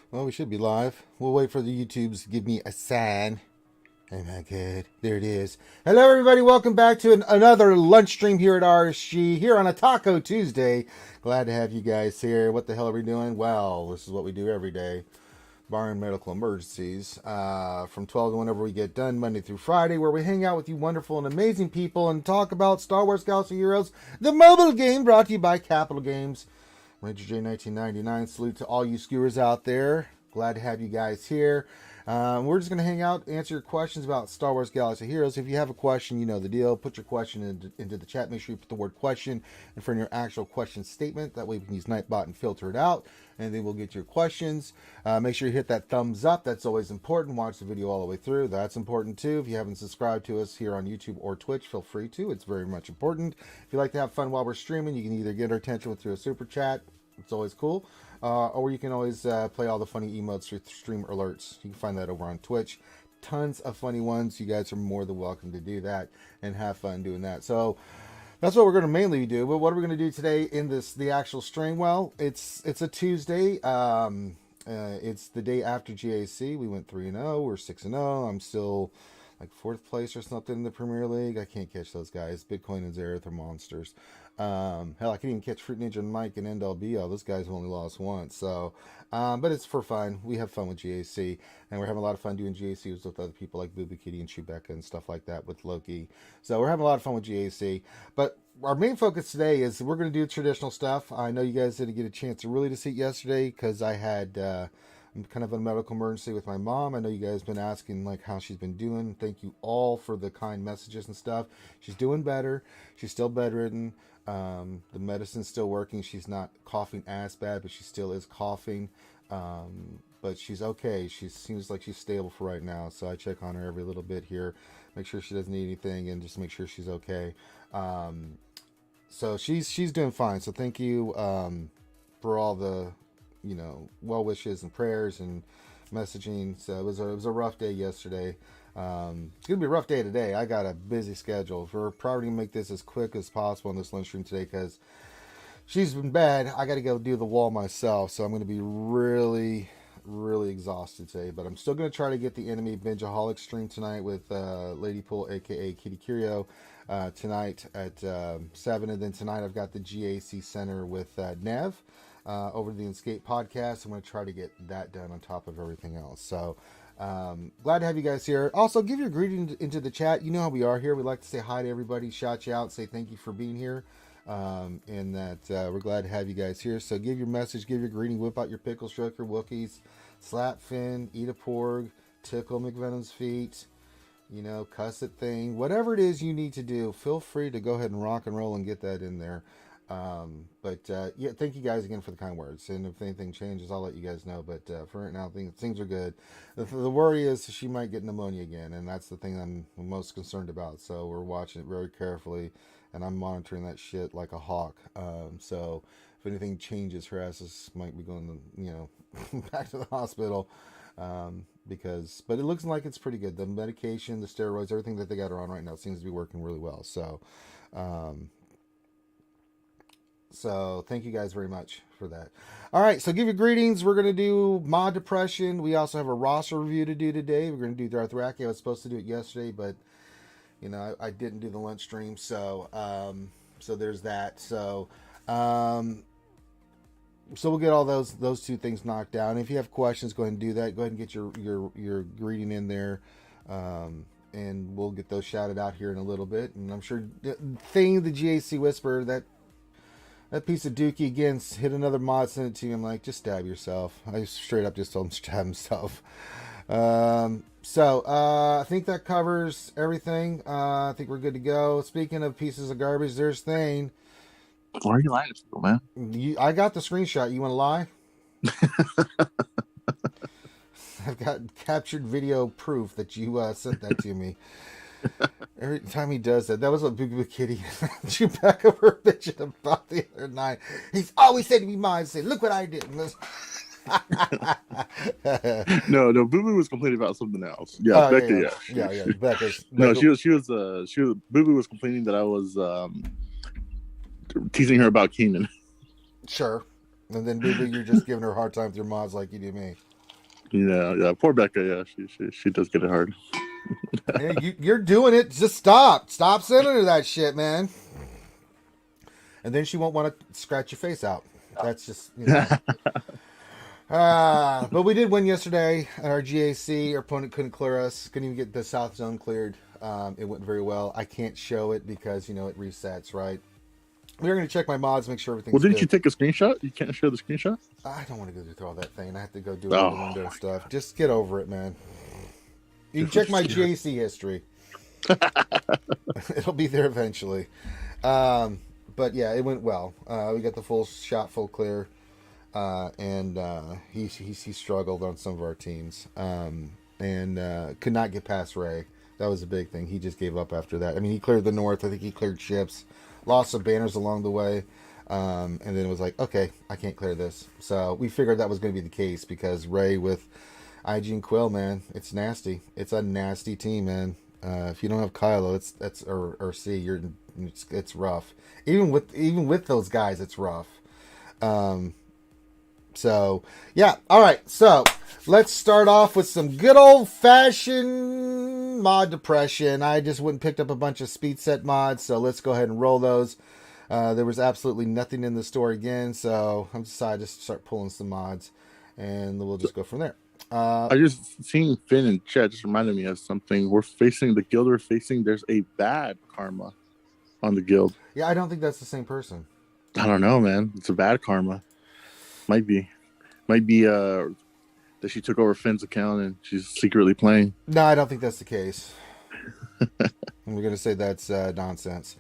Well, we should be live. We'll wait for the YouTubes to give me a sign. Oh my god. There it is. Hello, everybody. Welcome back to another lunch stream here at RSG, here on a Taco Tuesday. Glad to have you guys here. What the hell are we doing? Well, this is what we do every day, barring medical emergencies. From 12 to whenever we get done, Monday through Friday, where we hang out with you wonderful and amazing people and talk about Star Wars Galaxy Heroes, the mobile game brought to you by Capital Games. Ranger J 1999. Salute to all you skewers out there. Glad to have you guys here. We're just going to hang out, answer your questions about Star Wars Galaxy Heroes. If you have a question, you know the deal. Put your question into the chat. Make sure you put the word question in front of your actual question statement. That way we can use Nightbot and filter it out, and then we'll get your questions. Make sure you hit that thumbs up. That's always important. Watch the video all the way through. That's important too. If you haven't subscribed to us here on YouTube or Twitch, feel free to. It's very much important. If you like to have fun while we're streaming, you can either get our attention through a super chat. It's always cool. Or you can always play all the funny emotes through stream alerts. You can find that over on Twitch. Tons of funny ones. You guys are more than welcome to do that and have fun doing that. So that's what we're going to mainly do. But what are we going to do today in the actual stream? Well, it's a Tuesday. It's the day after GAC. We went 3-0. We're 6-0. I'm still like 4th place or something in the Premier League. I can't catch those guys. Bitcoin and Xerath are monsters. Hell, I can't even catch Fruit Ninja and Mike and NLBL. Those guys have only lost once. So, but it's for fun. We have fun with GAC, and we're having a lot of fun doing GAC with other people like Booba Kitty and Chewbacca and stuff like that with Loki. So we're having a lot of fun with GAC. But our main focus today is we're going to do traditional stuff. I know you guys didn't get a chance to see it yesterday because I had kind of a medical emergency with my mom. I know you guys been asking like how she's been doing. Thank you all for the kind messages and stuff. She's doing better. She's still bedridden. The medicine's still working. She's not coughing as bad, but she still is coughing. But she's okay. She seems like she's stable for right now. So I check on her every little bit here, make sure she doesn't need anything, and just make sure she's okay. So she's doing fine. So thank you for all the well wishes and prayers and messaging. So it was a rough day yesterday. It's gonna be a rough day today. I got a busy schedule. We're probably gonna make this as quick as possible on this lunch stream today because she's been bad. I got to go do the wall myself, so I'm gonna be really exhausted today. But I'm still gonna try to get the Enemy Bingeaholic stream tonight with Lady Pool, aka Kitty Curio, tonight at 7, and then tonight I've got the GAC Center with Nev. Over the Escape podcast. I'm going to try to get that done on top of everything else. So glad to have you guys here. Also, give your greeting into the chat. You know how we are here. We like to say hi to everybody, shout you out, say thank you for being here, and that we're glad to have you guys here. So give your message, give your greeting, whip out your pickle, stroke your Wookiees, slap Finn, eat a porg, tickle McVenum's feet, cuss it thing, whatever it is you need to do, feel free to go ahead and rock and roll and get that in there. Yeah, thank you guys again for the kind words, and if anything changes I'll let you guys know, but for right now things are good. The worry is she might get pneumonia again, and that's the thing I'm most concerned about, so we're watching it very carefully, and I'm monitoring that shit like a hawk. So if anything changes, her asses might be going to back to the hospital, but it looks like it's pretty good. The medication, the steroids, everything that they got her on right now seems to be working really well. So thank you guys very much for that. All right, so give your greetings. We're going to do Mod Depression. We also have a roster review to do today. We're going to do Dothraki. I was supposed to do it yesterday, but I didn't do the lunch stream, so there's that. So we'll get all those two things knocked down. If you have questions, go ahead and do that. Go ahead and get your greeting in there. And we'll get those shouted out here in a little bit. And I'm sure the GAC Whisperer, that piece of dookie again hit another mod, sent it to me. I'm like, just stab yourself. I straight up just told him to stab himself. I think that covers everything. I think we're good to go. Speaking of pieces of garbage, there's Thane. Why are you lying to people, man? I got the screenshot. You want to lie? I've got captured video proof that you sent that to me. Every time he does that was what Big Kitty Chewbacca were bitching about the other night. He's always said to me, mine, say, look what I did. No, Boo Boo was complaining about something else. Yeah, Becca, yeah. Becca's. No, she was Boo Boo was complaining that I was teasing her about Keenan. Sure. And then Boo Boo, you're just giving her a hard time with your mods like you do me. Yeah. Poor Becca. Yeah, she does get it hard. Yeah, you're doing it. Just stop. Stop sending her that shit, man. And then she won't want to scratch your face out. That's just, you know. But we did win yesterday. Our GAC, our opponent couldn't clear us. Couldn't even get the south zone cleared. It went very well. I can't show it because, you know, it resets, right? We're going to check my mods, make sure everything's Well, didn't good. you take a screenshot? You can't show the screenshot? I don't want to go through all that thing. I have to go do it in the window and stuff. Just get over it, man. You can check my GAC history. It'll be there eventually. But yeah, it went well. We got the full shot, full clear. And he struggled on some of our teams. And could not get past Ray. That was a big thing. He just gave up after that. I mean, he cleared the north. I think he cleared ships. Lost some banners along the way. And then it was like, okay, I can't clear this. So we figured that was going to be the case because Ray with IG and Quill, man, it's nasty. It's a nasty team, man. If you don't have Kylo, or C, it's rough. Even with those guys, it's rough. So yeah, all right. So let's start off with some good old fashioned mod depression. I just went and picked up a bunch of speed set mods, so let's go ahead and roll those. There was absolutely nothing in the store again, so I'm decided to start pulling some mods, and we'll just go from there. I just seeing Finn in chat just reminded me of something. The guild we're facing. There's a bad karma on the guild. Yeah, I don't think that's the same person. I don't know, man. It's a bad karma. Might be that she took over Finn's account and she's secretly playing. No, I don't think that's the case. We're gonna say that's nonsense.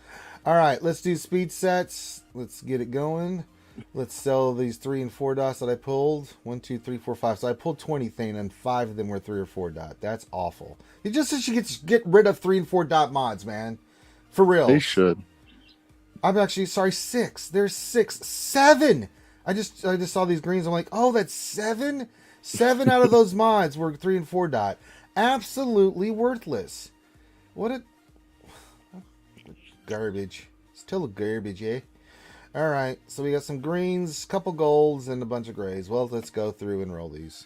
All right, let's do speed sets. Let's get it going. Let's sell these 3 and 4 dots that I pulled. 1, 2, 3, 4, 5. So I pulled 20 thing, and 5 of them were 3 or 4 dot. That's awful. You just should get rid of 3 and 4 dot mods, man. For real. They should. I'm actually sorry. 6. There's 6, 7. I just saw these greens. I'm like, oh, that's 7. 7 out of those mods were 3 and 4 dot. Absolutely worthless. What a garbage. Still a garbage, eh? All right, so we got some greens, couple golds, and a bunch of grays. Well, let's go through and roll these.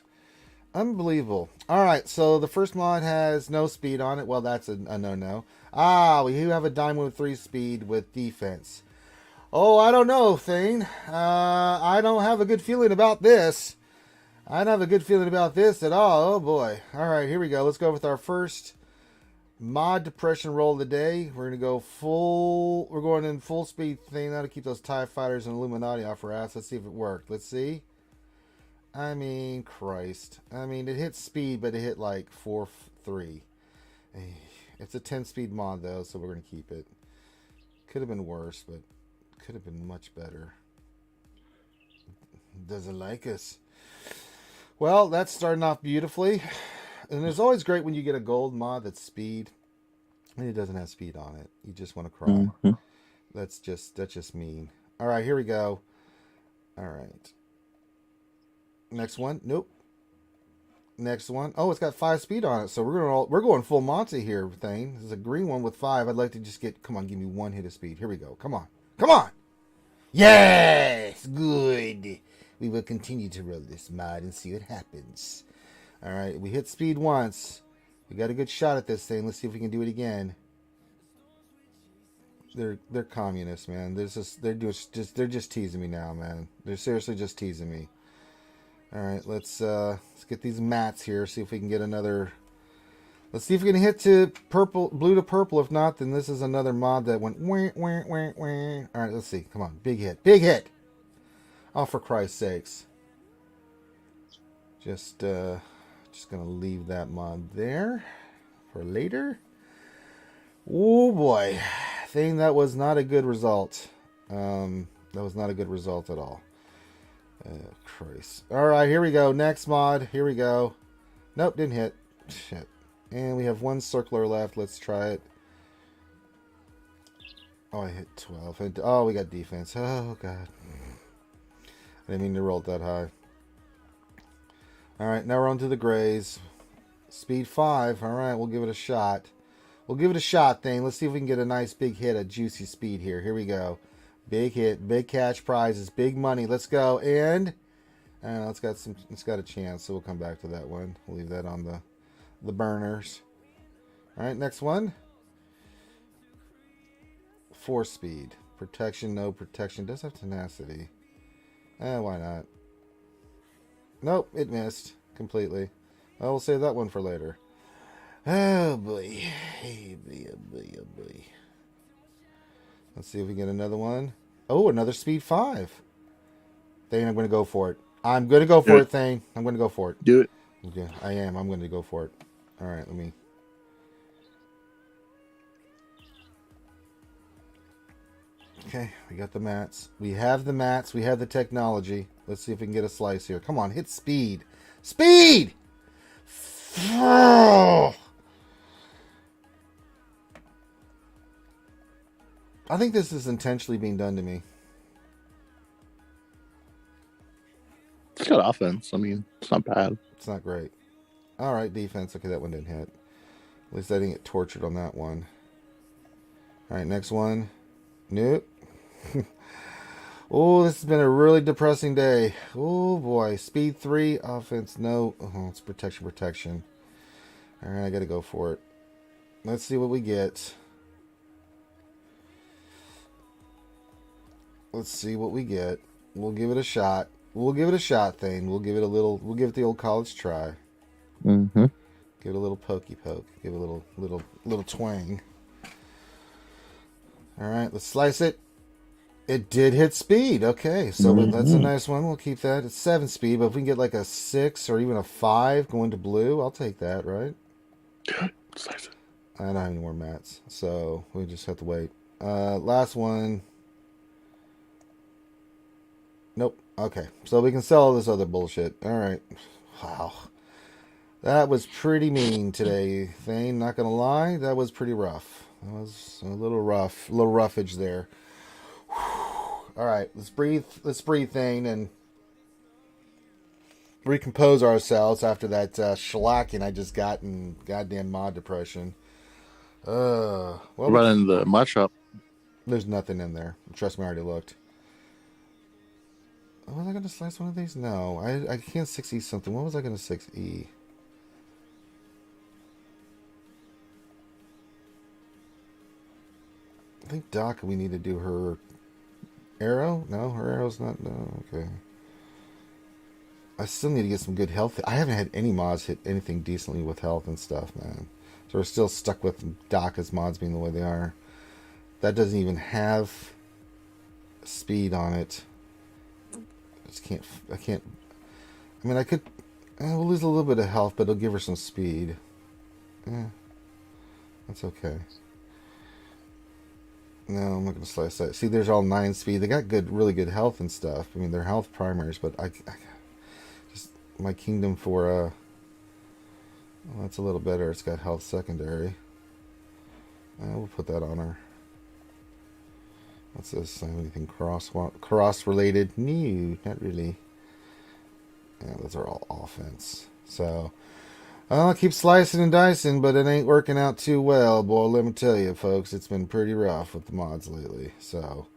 Unbelievable. All right, so the first mod has no speed on it. Well, that's a no-no. We do have a diamond with 3 speed with defense. Oh, I don't know, Thane. I don't have a good feeling about this. I don't have a good feeling about this at all. Oh, boy. All right, here we go. Let's go with our first mod depression roll of the day. We're going in full speed thing. That'll keep those TIE fighters and Illuminati off our ass. Let's see if it worked. Let's see. I mean, Christ. I mean, it hit speed, but it hit like 4-3. It's a 10 speed mod though, so we're going to keep it. Could have been worse, but could have been much better. Doesn't like us. Well, that's starting off beautifully. And it's always great when you get a gold mod that's speed, and it doesn't have speed on it. You just want to cry. Mm-hmm. That's just mean. All right, here we go. All right. Next one. Nope. Next one. Oh, it's got 5 speed on it. So we're going full Monty here, Thane. This is a green one with 5. I'd like to just come on, give me 1 hit of speed. Here we go. Come on. Come on. Yes. Good. We will continue to roll this mod and see what happens. All right, we hit speed once. We got a good shot at this thing. Let's see if we can do it again. They're communists, man. They're just teasing me now, man. They're seriously just teasing me. All right, let's get these mats here. See if we can get another. Let's see if we can hit to blue to purple. If not, then this is another mod that went wah, wah, wah, wah. All right, let's see. Come on, big hit, big hit. Oh, for Christ's sakes. Just gonna leave that mod there for later. Oh boy, thing that was not a good result. That was not a good result at all. Christ. All right, here we go. Next mod. Here we go. Nope, didn't hit. Shit. And we have 1 circular left. Let's try it. Oh, I hit 12. Oh, we got defense. Oh god. I didn't mean to roll it that high. Alright, now we're on to the grays. Speed 5. Alright, we'll give it a shot. We'll give it a shot, thing. Let's see if we can get a nice big hit at juicy speed here. Here we go. Big hit, big cash prizes, big money. Let's go. And And it's got a chance, so we'll come back to that one. We'll leave that on the burners. All right, next one. 4-speed. Protection, no protection. Does have tenacity. Why not? Nope, it missed completely. I will save that one for later. Oh boy. Hey, boy, oh boy, oh boy. Let's see if we get another one. Oh, another speed 5. Thane, I'm going to go for it. I'm going to go for it, Thane. I'm going to go for it. Do it. Okay, I am. I'm going to go for it. All right, let me... Okay, we got the mats. We have the mats. We have the technology. Let's see if we can get a slice here. Come on, hit speed. Speed! Oh! I think this is intentionally being done to me. It's got offense. I mean, it's not bad. It's not great. All right, defense. Okay, that one didn't hit. At least I didn't get tortured on that one. All right, next one. Nope. Oh, this has been a really depressing day. Oh, boy. Speed 3, offense, no. Oh, it's protection, protection. All right, I got to go for it. Let's see what we get. Let's see what we get. We'll give it a shot. We'll give it a shot, Thane. We'll give it the old college try. Mm-hmm. Give it a little pokey poke. Give it a little twang. All right, let's slice it. It did hit speed. Okay, so that's a nice one. We'll keep that. It's 7 speed, but if we can get like a 6 or even a 5 going to blue, I'll take that, right? Slice it. I don't have any more mats, so we just have to wait. Last one. Nope. Okay, so we can sell all this other bullshit. All right. Wow. That was pretty mean today, Thane. Not gonna lie, that was pretty rough. That was a little rough, a little roughage there. All right, let's breathe, Thane, and recompose ourselves after that shellacking I just got in goddamn mod depression. Well, what about in the mod shop? There's nothing in there. Trust me, I already looked. Was I going to slice one of these? No, I can't 6E something. What was I going to 6E? I think Doc, we need to do her arrow. No, her arrow's not. No, okay. I still need to get some good health. I haven't had any mods hit anything decently with health and stuff, man. So we're still stuck with Doc's mods being the way they are. That doesn't even have speed on it. I can't. I mean, I could. We'll lose a little bit of health, but it'll give her some speed. That's okay. No, I'm not going to slice that. See, there's all 9 speed. They got really good health and stuff. I mean, they're health primaries, but I just my kingdom for well, that's a little better. It's got health secondary. We'll put that on her. What's this? Anything cross related? No, not really. Yeah, those are all offense. So I'll keep slicing and dicing, but it ain't working out too well, boy. Let me tell you, folks, it's been pretty rough with the mods lately. So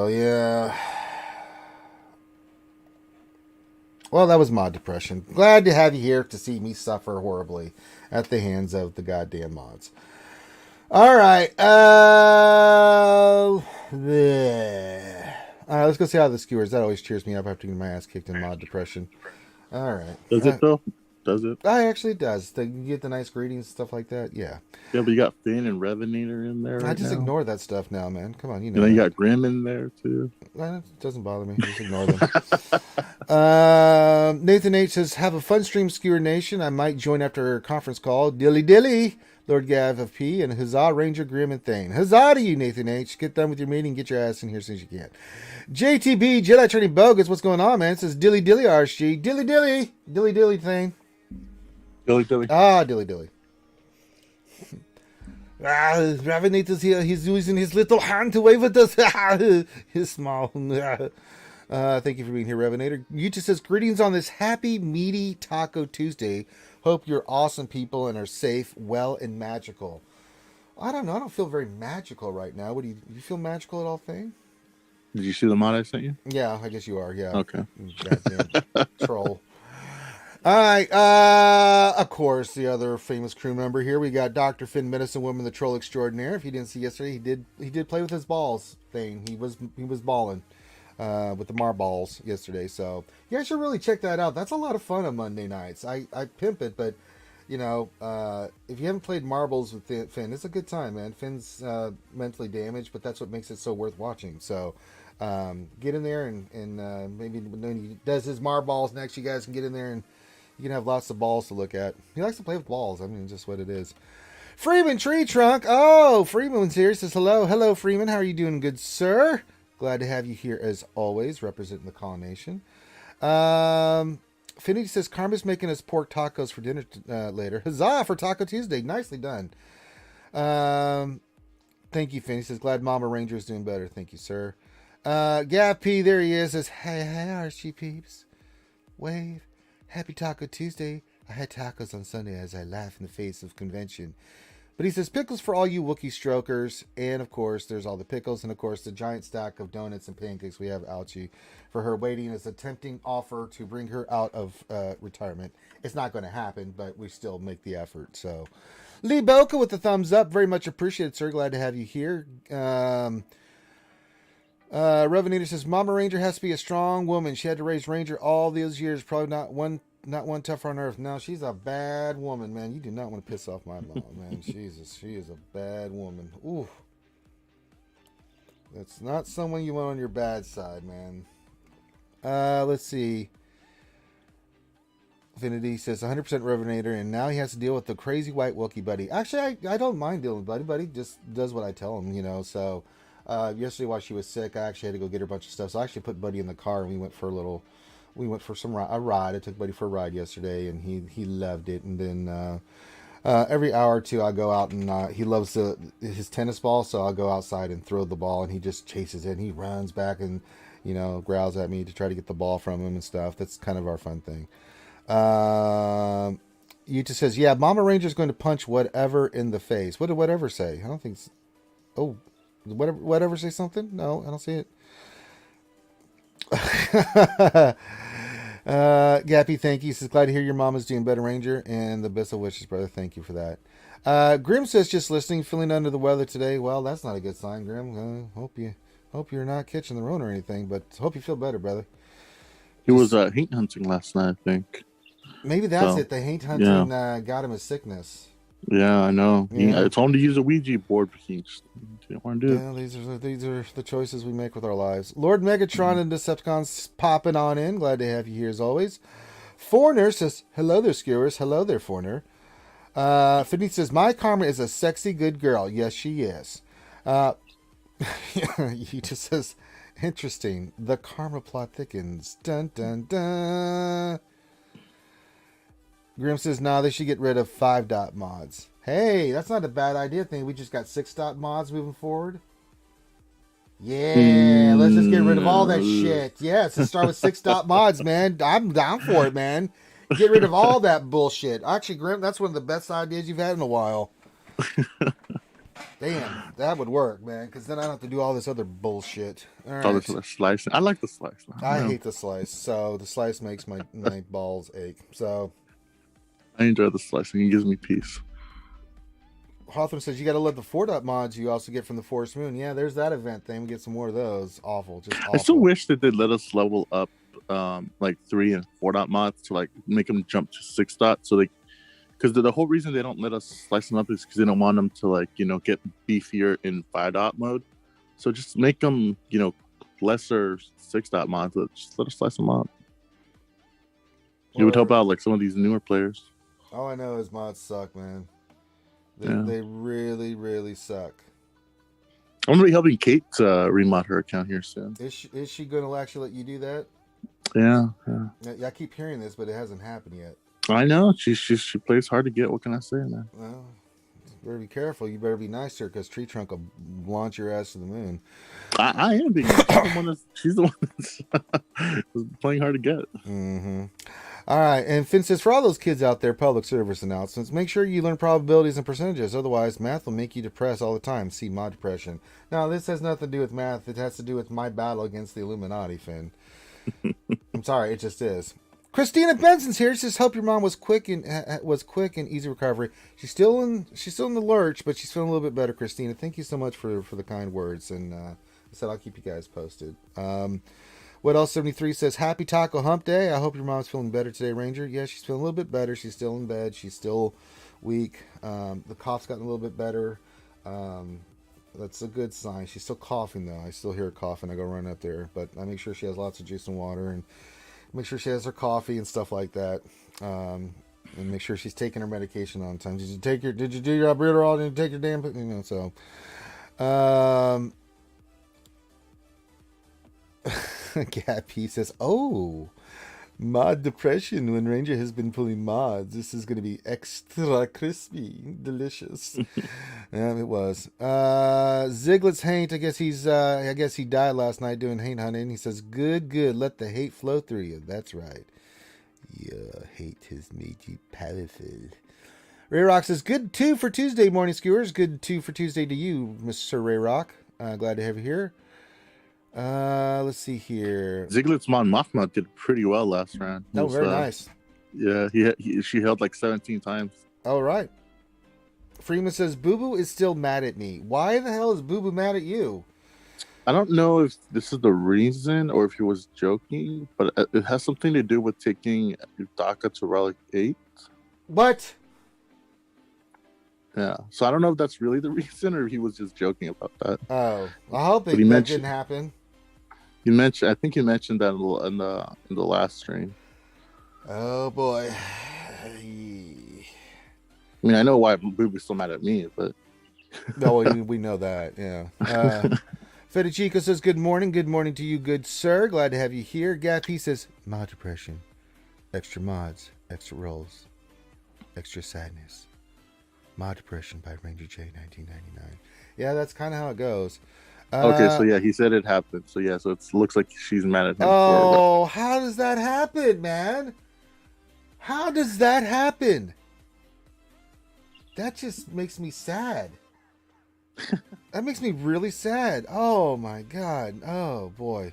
yeah. Well, that was mod depression. Glad to have you here to see me suffer horribly at the hands of the goddamn mods. All right. Let's go see how the skewers. That always cheers me up after getting my ass kicked in mod depression. All right. Does it though? Does it? Actually, it does. You get the nice greetings and stuff like that. Yeah. Yeah, but you got Finn and Revenator in there. I just now. ignore that stuff now, man. Come on, you know. And then you got Grim in there too. It doesn't bother me. Just ignore them. Nathan H says, "Have a fun stream, Skewer Nation. I might join after a conference call. Dilly dilly." Lord Gav of P and Huzzah Ranger Grim and Thane. Huzzah to you, Nathan H. Get done with your meeting. Get your ass in here as soon as you can. JTB Jedi Training Bogus. What's going on, man? It says dilly dilly RSG. Dilly dilly. Dilly dilly Thane. Dilly dilly. Dilly dilly. Ravinator's here. He's using his little hand to wave at us. His small. Thank you for being here, Ravinator. Yuta says, greetings on this happy, meaty Taco Tuesday. Hope you're awesome people and are safe, well, and magical. I don't know. I don't feel very magical right now. Do you feel magical at all, Thane? Did you see the mod I sent you? Yeah, I guess you are. Yeah. Okay. Goddamn troll. All right. Of course, the other famous crew member here. We got Dr. Finn, Medicine Woman, the Troll Extraordinaire. If you didn't see yesterday, he did play with his balls thing. He was balling with the marbles yesterday. So you guys should really check that out. That's a lot of fun on Monday nights. I pimp it, but you know, if you haven't played marbles with Finn, it's a good time, man. Finn's mentally damaged, but that's what makes it so worth watching. So get in there and maybe when he does his marbles next, you guys can get in there and you can have lots of balls to look at. He likes to play with balls. I mean, just what it is. Freeman Tree Trunk. Oh, Freeman's here. He says hello. Hello, Freeman. How are you doing, good sir? Glad to have you here as always, representing the Call Nation. Finity says Karma's making us pork tacos for dinner later. Huzzah for Taco Tuesday. Nicely done. Thank you, Finity says glad Mama Ranger is doing better. Thank you, sir. Gav P, there he is. Says hey RSG peeps. Wave. Happy Taco Tuesday. I had tacos on Sunday as I laugh in the face of convention. But he says pickles for all you Wookiee strokers. And of course, there's all the pickles. And of course, the giant stack of donuts and pancakes we have Alchie for her waiting as a tempting offer to bring her out of retirement. It's not going to happen, but we still make the effort. So, Lee Boca with the thumbs up. Very much appreciated, sir. Glad to have you here. Revenator says Mama Ranger has to be a strong woman. She had to raise Ranger all these years. Probably not one tougher on earth. No, she's a bad woman, man. You do not want to piss off my mom, man. Jesus, she is a bad woman. Ooh, that's not someone you want on your bad side, man. Let's see. Affinity says 100% Revenator, and now he has to deal with the crazy white Wookiee buddy. Actually, I don't mind dealing with Buddy. Buddy just does what I tell him, you know. So yesterday while she was sick, I actually had to go get her a bunch of stuff. So I actually put Buddy in the car and we went for a ride. I took Buddy for a ride yesterday and he loved it. And then every hour or two I go out and he loves his tennis ball, so I'll go outside and throw the ball and he just chases it and he runs back and, you know, growls at me to try to get the ball from him and stuff. That's kind of our fun thing. Yuta says, yeah, Mama Ranger's going to punch whatever in the face. What did whatever say? I don't think it's... Oh, whatever say something? No, I don't see it. Gappy, thank you. He says, glad to hear your mama's doing better, Ranger, and the best of wishes, brother. Thank you for that. Grim says, just listening, feeling under the weather today. Well, that's not a good sign, Grim. Hope you're not catching the Rona or anything, but hope you feel better, brother. He was haint hunting last night, I think. Maybe that's it. The haint hunting got him a sickness. Yeah, I know. Yeah. I told him to use a Ouija board, but he just didn't want to do it. Yeah, these are the choices we make with our lives. Lord Megatron and Decepticons popping on in. Glad to have you here as always. Foreigner says, hello there, skewers. Hello there, Foreigner. Finny says, my Karma is a sexy good girl. Yes, she is. He just says, interesting. The Karma plot thickens. Dun, dun, dun. Grim says, nah, they should get rid of 5-dot mods. Hey, that's not a bad idea. Thing we just got 6-dot mods moving forward. Yeah, let's just get rid of all that shit. Yes, let's start with 6-dot mods, man. I'm down for it, man. Get rid of all that bullshit. Actually, Grim, that's one of the best ideas you've had in a while. Damn, that would work, man, because then I don't have to do all this other bullshit. All right. Oh, the slice. I like the slice. I hate the slice, so the slice makes my balls ache. So I enjoy the slicing. It gives me peace. Hawthorne says, you got to love the 4-dot mods you also get from the Forest Moon. Yeah, there's that event thing. We get some more of those. Awful. Just awful. I still wish that they'd let us level up like 3 and 4-dot mods to like make them jump to 6-dot. So they, because the whole reason they don't let us slice them up is because they don't want them to like, you know, get beefier in 5-dot mode. So just make them, you know, lesser 6-dot mods. Just let us slice them up. It would help out like some of these newer players. All I know is mods suck, man. They really, really suck. I'm gonna be helping Kate remod her account here soon. Is she going to actually let you do that? Yeah. I keep hearing this, but it hasn't happened yet. I know. She plays hard to get. What can I say, man? Well, you better be careful. You better be nice to her because Tree Trunk will launch your ass to the moon. I am being nice. She's the one that's playing hard to get. Mm-hmm. All right, and Finn says, for all those kids out there, public service announcements, make sure you learn probabilities and percentages. Otherwise, math will make you depressed all the time. See mod depression. Now, this has nothing to do with math. It has to do with my battle against the Illuminati, Finn. I'm sorry, it just is. Christina Benson's here. She says, "Hope your mom was quick and easy recovery. She's still in the lurch, but she's feeling a little bit better." Christina, thank you so much for the kind words, and I said I'll keep you guys posted. What else? 73 says, "Happy Taco Hump Day. I hope your mom's feeling better today, Ranger." Yeah, she's feeling a little bit better. She's still in bed. She's still weak. The cough's gotten a little bit better. That's a good sign. She's still coughing though. I still hear her coughing. I go run up there, but I make sure she has lots of juice and water, and make sure she has her coffee and stuff like that. And make sure she's taking her medication on time. Did you do your albuterol? Did you take your damn, so. Gappy says, "Oh, mod depression when Ranger has been pulling mods. This is going to be extra crispy, delicious." Yeah, it was. Ziglet's Haint. I guess he died last night doing haint hunting. He says, "Good. Let the hate flow through you." That's right. Yeah, hate has made you powerful. Ray Rock says, "Good 2 for Tuesday, morning skewers. Good 2 for Tuesday to you, Mr. Ray Rock. Glad to have you here." Let's see here. Ziglet's Mon Mothma did pretty well last round. Oh, very nice. Yeah, she held like 17 times. All right. Freeman says, "Boo Boo is still mad at me. Why the hell is Boo Boo mad at you?" I don't know if this is the reason or if he was joking, but it has something to do with taking Daka to Relic 8. What? Yeah, so I don't know if that's really the reason or if he was just joking about that. Oh, I hope that didn't happen. I think you mentioned that in the last stream. Oh boy. I mean, I know why Booby's so mad at me, but no, we know that. Yeah. Fedichico says, "Good morning. Good morning to you, good sir. Glad to have you here." Gappy says, "Mod depression, extra mods, extra rolls, extra sadness. Mod depression by Ranger J 1999." Yeah, that's kind of how it goes. Okay, so yeah, he said it happened. So yeah, so it looks like she's mad at him. Oh, how does that happen, man? How does that happen? That just makes me sad. That makes me really sad. Oh my God. Oh boy.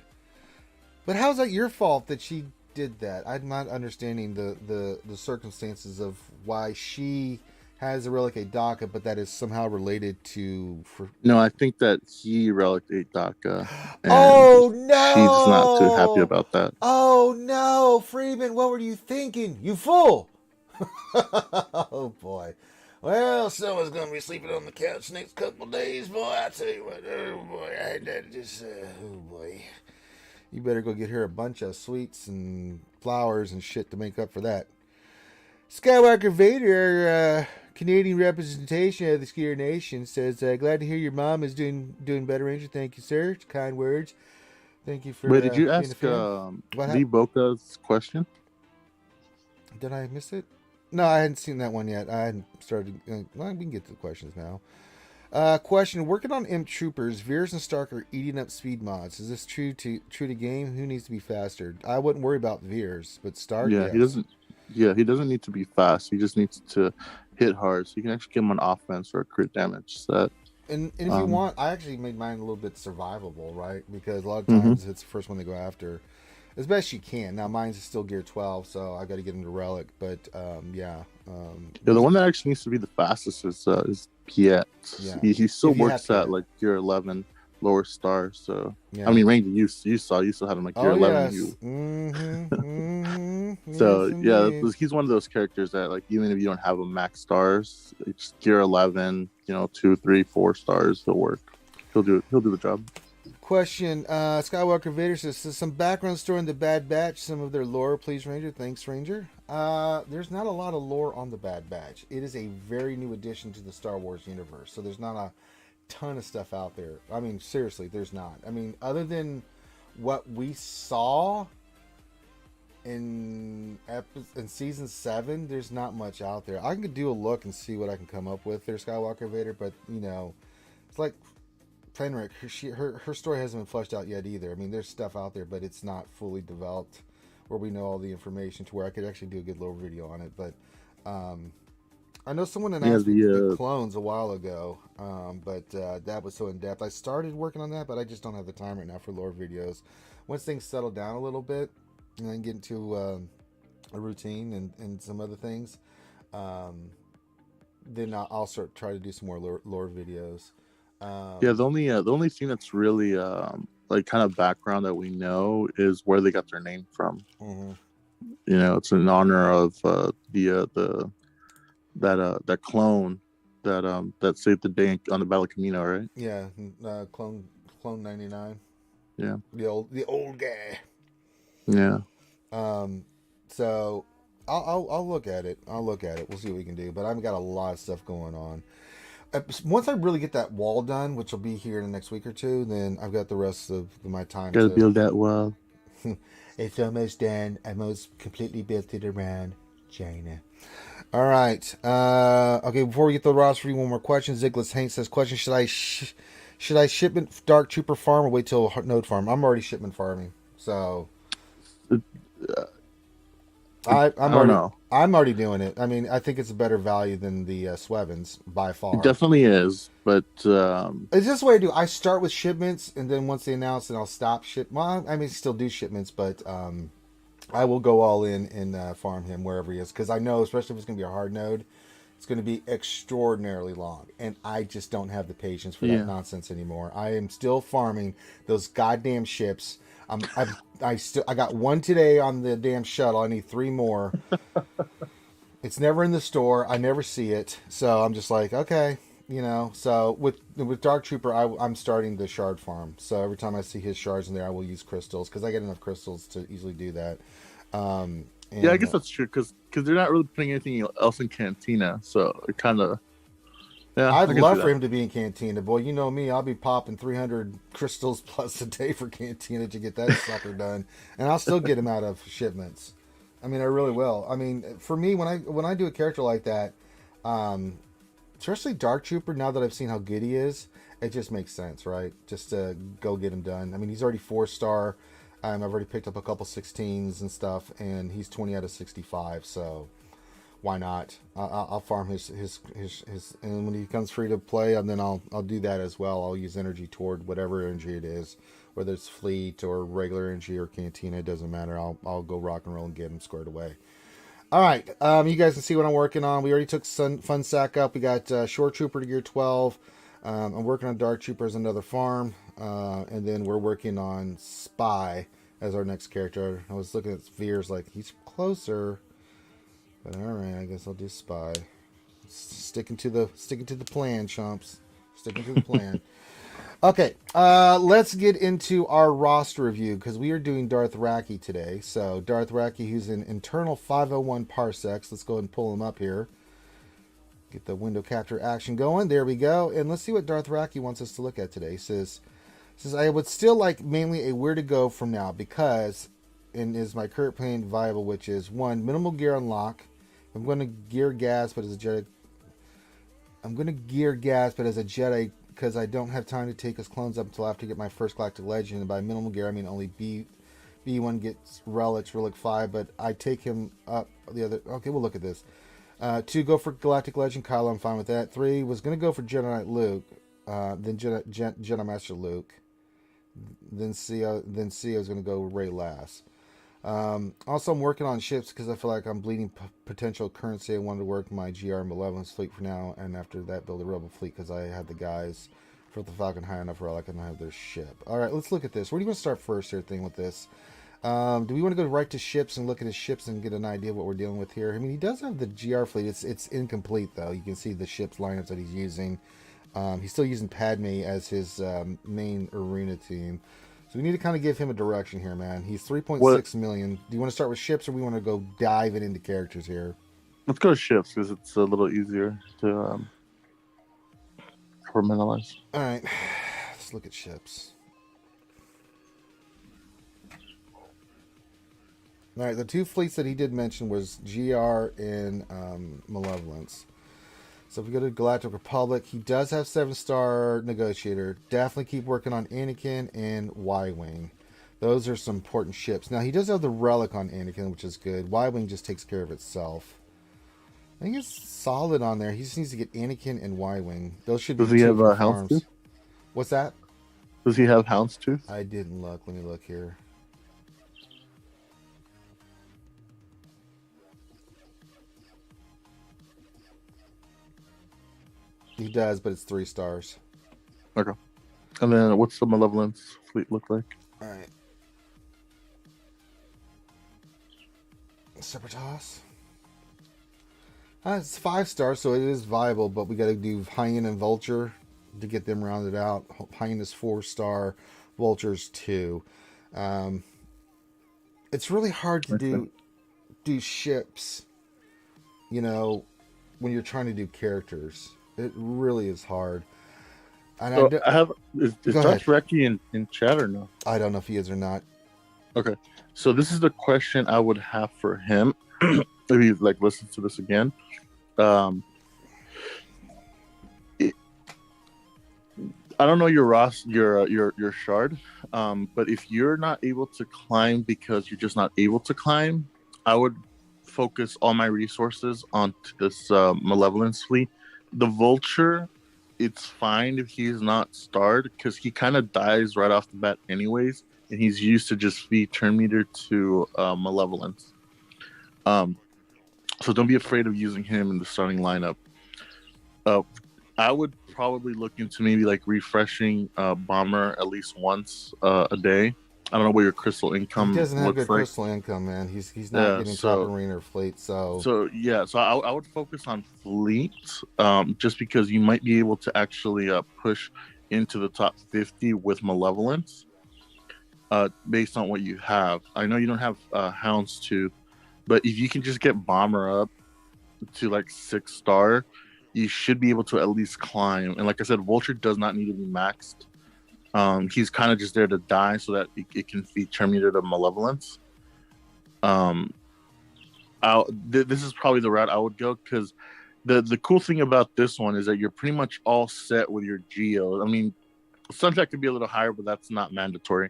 But how's that your fault that she did that? I'm not understanding the circumstances of why she has a Relic 8 Daka, but that is somehow related to... No, I think that he Relic 8 Daka. Oh, no! She's not too happy about that. Oh, no! Freeman, what were you thinking? You fool! Oh, boy. Well, someone's going to be sleeping on the couch next couple days, boy. I tell you what, oh, boy. I had that just... oh, boy. You better go get her a bunch of sweets and flowers and shit to make up for that. Skywalker Vader, Canadian representation of the Skier Nation, says, "Glad to hear your mom is doing better, Ranger. Thank you, sir. Kind words. Thank you for." Wait, did you ask V Boca's question? Did I miss it? No, I hadn't seen that one yet. I hadn't started. Well, we can get to the questions now. Question: Working on Imp Troopers, Veers and Stark are eating up speed mods. Is this true to game? Who needs to be faster? I wouldn't worry about Veers, but Stark. Yeah, yes. he doesn't. Yeah, he doesn't need to be fast. He just needs to hit hard, so you can actually get him on offense or a crit damage set. And if you want, I actually made mine a little bit survivable, right? Because a lot of times it's the first one they go after, as best you can. Now mine's still gear 12, so I got to get him to Relic. But yeah, the one that actually needs to be the fastest is Piet. Yeah. He still works at like gear 11. Lower star, so yeah. I mean, Ranger, you still had him like gear 11. Yes. So yes, yeah, he's one of those characters that like even if you don't have a max stars, it's gear 11, 2, 3, 4 stars, he'll work. He'll do the job. Question: Skywalker Vader says, "Some background story in the Bad Batch. Some of their lore, please, Ranger." Thanks, Ranger. There's not a lot of lore on the Bad Batch. It is a very new addition to the Star Wars universe, so there's not a ton of stuff out there. I mean, seriously, there's not. I mean, other than what we saw in season 7, there's not much out there. I can do a look and see what I can come up with there, Skywalker Vader, but it's like Fenric, her story hasn't been fleshed out yet either. I mean, there's stuff out there, but it's not fully developed where we know all the information to where I could actually do a good little video on it. But I know someone had asked me the clones a while ago, but that was so in depth. I started working on that, but I just don't have the time right now for lore videos. Once things settle down a little bit and then get into a routine and some other things, then I'll start try to do some more lore videos. Yeah, the only thing that's really like kind of background that we know is where they got their name from. Mm-hmm. You know, it's in honor of that clone that saved the day on the Battle of Camino, right? Yeah, clone 99. Yeah, the old guy. Yeah. So I'll look at it. We'll see what we can do. But I've got a lot of stuff going on. Once I really get that wall done, which will be here in the next week or two, then I've got the rest of my time to build that wall. It's almost done. I'm almost completely built it around China. All right. Okay, before we get to the roster, one more question. Ziglis Hank says, question, should I shipment Dark Trooper farm or wait till Node farm? I'm already shipment farming. So I'm already doing it. I mean, I think it's a better value than the Swevens by far. It definitely is, but it's just what I do. I start with shipments, and then once they announce it, I'll stop ship. Well, I mean, still do shipments, but I will go all in and farm him wherever he is, because I know, especially if it's going to be a hard node, it's going to be extraordinarily long, and I just don't have the patience for that nonsense anymore. I am still farming those goddamn ships. I got one today on the damn shuttle. I need 3 more. It's never in the store. I never see it. So I'm just like, okay, you know. So with Dark Trooper, I'm starting the shard farm. So every time I see his shards in there, I will use crystals because I get enough crystals to easily do that. Yeah, I guess that's true because they're not really putting anything else in Cantina, so it kind of. Yeah, I'd love for him to be in Cantina. Boy, you know me, I'll be popping 300 crystals plus a day for Cantina to get that sucker done, and I'll still get him out of shipments. I mean, I really will. I mean, for me, when I do a character like that, especially Dark Trooper, now that I've seen how good he is, it just makes sense, right? Just to go get him done. I mean, he's already 4-star. I've already picked up a couple 16s and stuff, and he's 20 out of 65, so why not? I'll farm his and when he comes free to play, and then I'll do that as well. I'll use energy toward whatever energy it is, whether it's fleet or regular energy or Cantina, it doesn't matter. I'll go rock and roll and get him squared away. All right, you guys can see what I'm working on. We already took Fun Sack up. We got Shore Trooper to gear 12. I'm working on Dark Trooper as another farm, and then we're working on Spy as our next character. I was looking at Veers like he's closer. But all right, I guess I'll do Spy. Sticking to the plan, chumps. Sticking to the plan. Okay, let's get into our roster review because we are doing Darth Raki today. So Darth Raki, who's in internal 501 parsecs. Let's go ahead and pull him up here. Get the window capture action going. There we go. And let's see what Darth Raki wants us to look at today. He says I would still like mainly a where to go from now because, and is my current plan viable, which is 1, minimal gear unlock. I'm going to gear gas, but as a Jedi. Because I don't have time to take his clones up until after I get my first Galactic Legend. And by minimal gear, I mean only B1 gets relics, Relic 5, but I take him up the other. Okay, we'll look at this. 2, go for Galactic Legend Kylo, I'm fine with that. 3, was going to go for Jedi Knight Luke, then Jedi Master Luke. Then CEO is going to go Rey last. Also, I'm working on ships because I feel like I'm bleeding potential currency. I wanted to work my GR Malevolence fleet for now, and after that, build a Rebel fleet because I have the guys for the Falcon high enough where I can have their ship. All right, let's look at this. Where do you want to start first here? With this, do we want to go right to ships and look at his ships and get an idea of what we're dealing with here? I mean, he does have the GR fleet. It's incomplete though. You can see the ships lineups that he's using. He's still using Padme as his main arena team. So we need to kind of give him a direction here, man. He's 3.6 million. Do you want to start with ships, or we want to go dive into characters here? Let's go to ships because it's a little easier to compartmentalize. All right, let's look at ships. All right, the 2 fleets that he did mention was GR and Malevolence. So if we go to Galactic Republic, he does have 7-star Negotiator. Definitely keep working on Anakin and Y-Wing. Those are some important ships. Now, he does have the relic on Anakin, which is good. Y-Wing just takes care of itself. I think it's solid on there. He just needs to get Anakin and Y-Wing. Those should be Does he two have from hounds farms. too? What's that? Does he have hounds too? I didn't look. Let me look here. He does, but it's 3 stars. Okay. And then what's the Malevolence fleet look like? All right. Separatoss. It's 5 stars, so it is viable, but we got to do Hyena and Vulture to get them rounded out. Hyena's 4-star, Vulture's 2. It's really hard to do ships, when you're trying to do characters. It really is hard. And so is Josh Recchi in chat or no? I don't know if he is or not. Okay, so this is the question I would have for him if he listens to this again. I don't know your shard, but if you're not able to climb because you're just not able to climb, I would focus all my resources on this Malevolence fleet. The Vulture, it's fine if he's not starred because he kind of dies right off the bat anyways, and he's used to just feed turn meter to Malevolence. So don't be afraid of using him in the starting lineup. I would probably look into maybe refreshing Bomber at least once a day. I don't know what your crystal income looks like. He doesn't have good crystal income, man. He's not getting top arena or fleet. So I would focus on fleet, just because you might be able to actually push into the top 50 with Malevolence, based on what you have. I know you don't have Houndstooth, but if you can just get Bomber up to 6-star, you should be able to at least climb. And like I said, Vulture does not need to be maxed. He's kind of just there to die so that it can feed Terminator to Malevolence. This is probably the route I would go, because the cool thing about this one is that you're pretty much all set with your Geo. I mean, Sunshine could be a little higher, but that's not mandatory.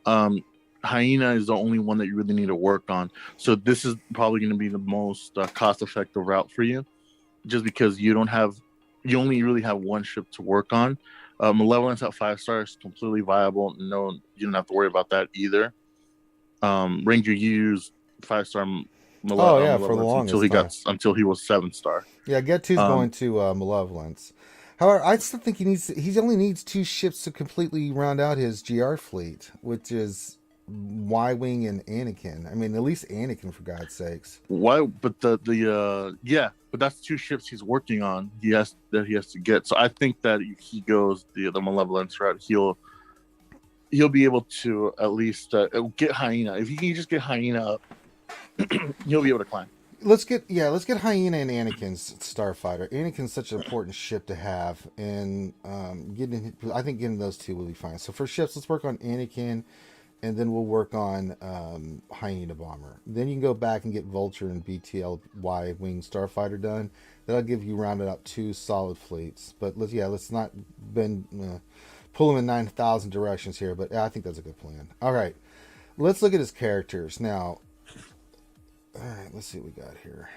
Hyena is the only one that you really need to work on. So this is probably going to be the most cost-effective route for you, just because you only really have one ship to work on. Malevolence at 5 stars, completely viable. No, you don't have to worry about that either. Ranger used 5-star Malevolence for the longest until he was 7-star. Yeah, Get 2's going to Malevolence. However, I still think he only needs 2 ships to completely round out his GR fleet, which is Y-Wing and Anakin. I mean, at least Anakin, for God's sakes. Why? But but that's 2 ships he's working on. He has to get. So I think that if he goes the Malevolence route, he'll be able to at least get Hyena. If he can just get Hyena up, he'll be able to climb. Let's get Hyena and Anakin's Starfighter. Anakin's such an important ship to have, and I think getting those 2 will be fine. So for ships, let's work on Anakin, and then we'll work on Hyena Bomber. Then you can go back and get Vulture and BTL Y-Wing Starfighter done. That'll give you rounded out 2 solid fleets. But let's not pull them in 9,000 directions here. But I think that's a good plan. All right, let's look at his characters now. All right, let's see what we got here.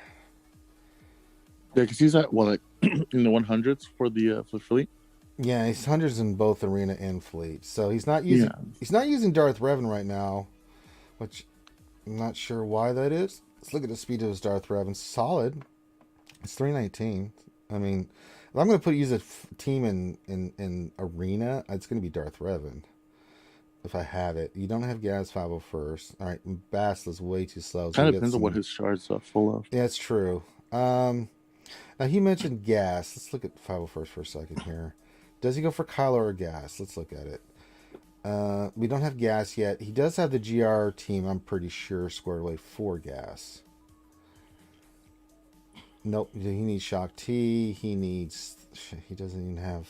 Yeah, because he's at in the 100s for the fleet. Yeah, he's hundreds in both arena and fleet. So he's not using Darth Revan right now, which I'm not sure why that is. Let's look at the speed of his Darth Revan. Solid. It's 319. I mean, if I'm going to use a team in arena, it's going to be Darth Revan. If I have it. You don't have Gas 501st. All right, Bastla's way too slow. Kind of depends on what his shards are full of. Yeah, it's true. Now, he mentioned Gas. Let's look at 501st for a second here. Does he go for Kylo or Gas? Let's look at it. We don't have Gas yet. He does have the GR team, I'm pretty sure, squared away for Gas. Nope, he needs Shock T. He doesn't even have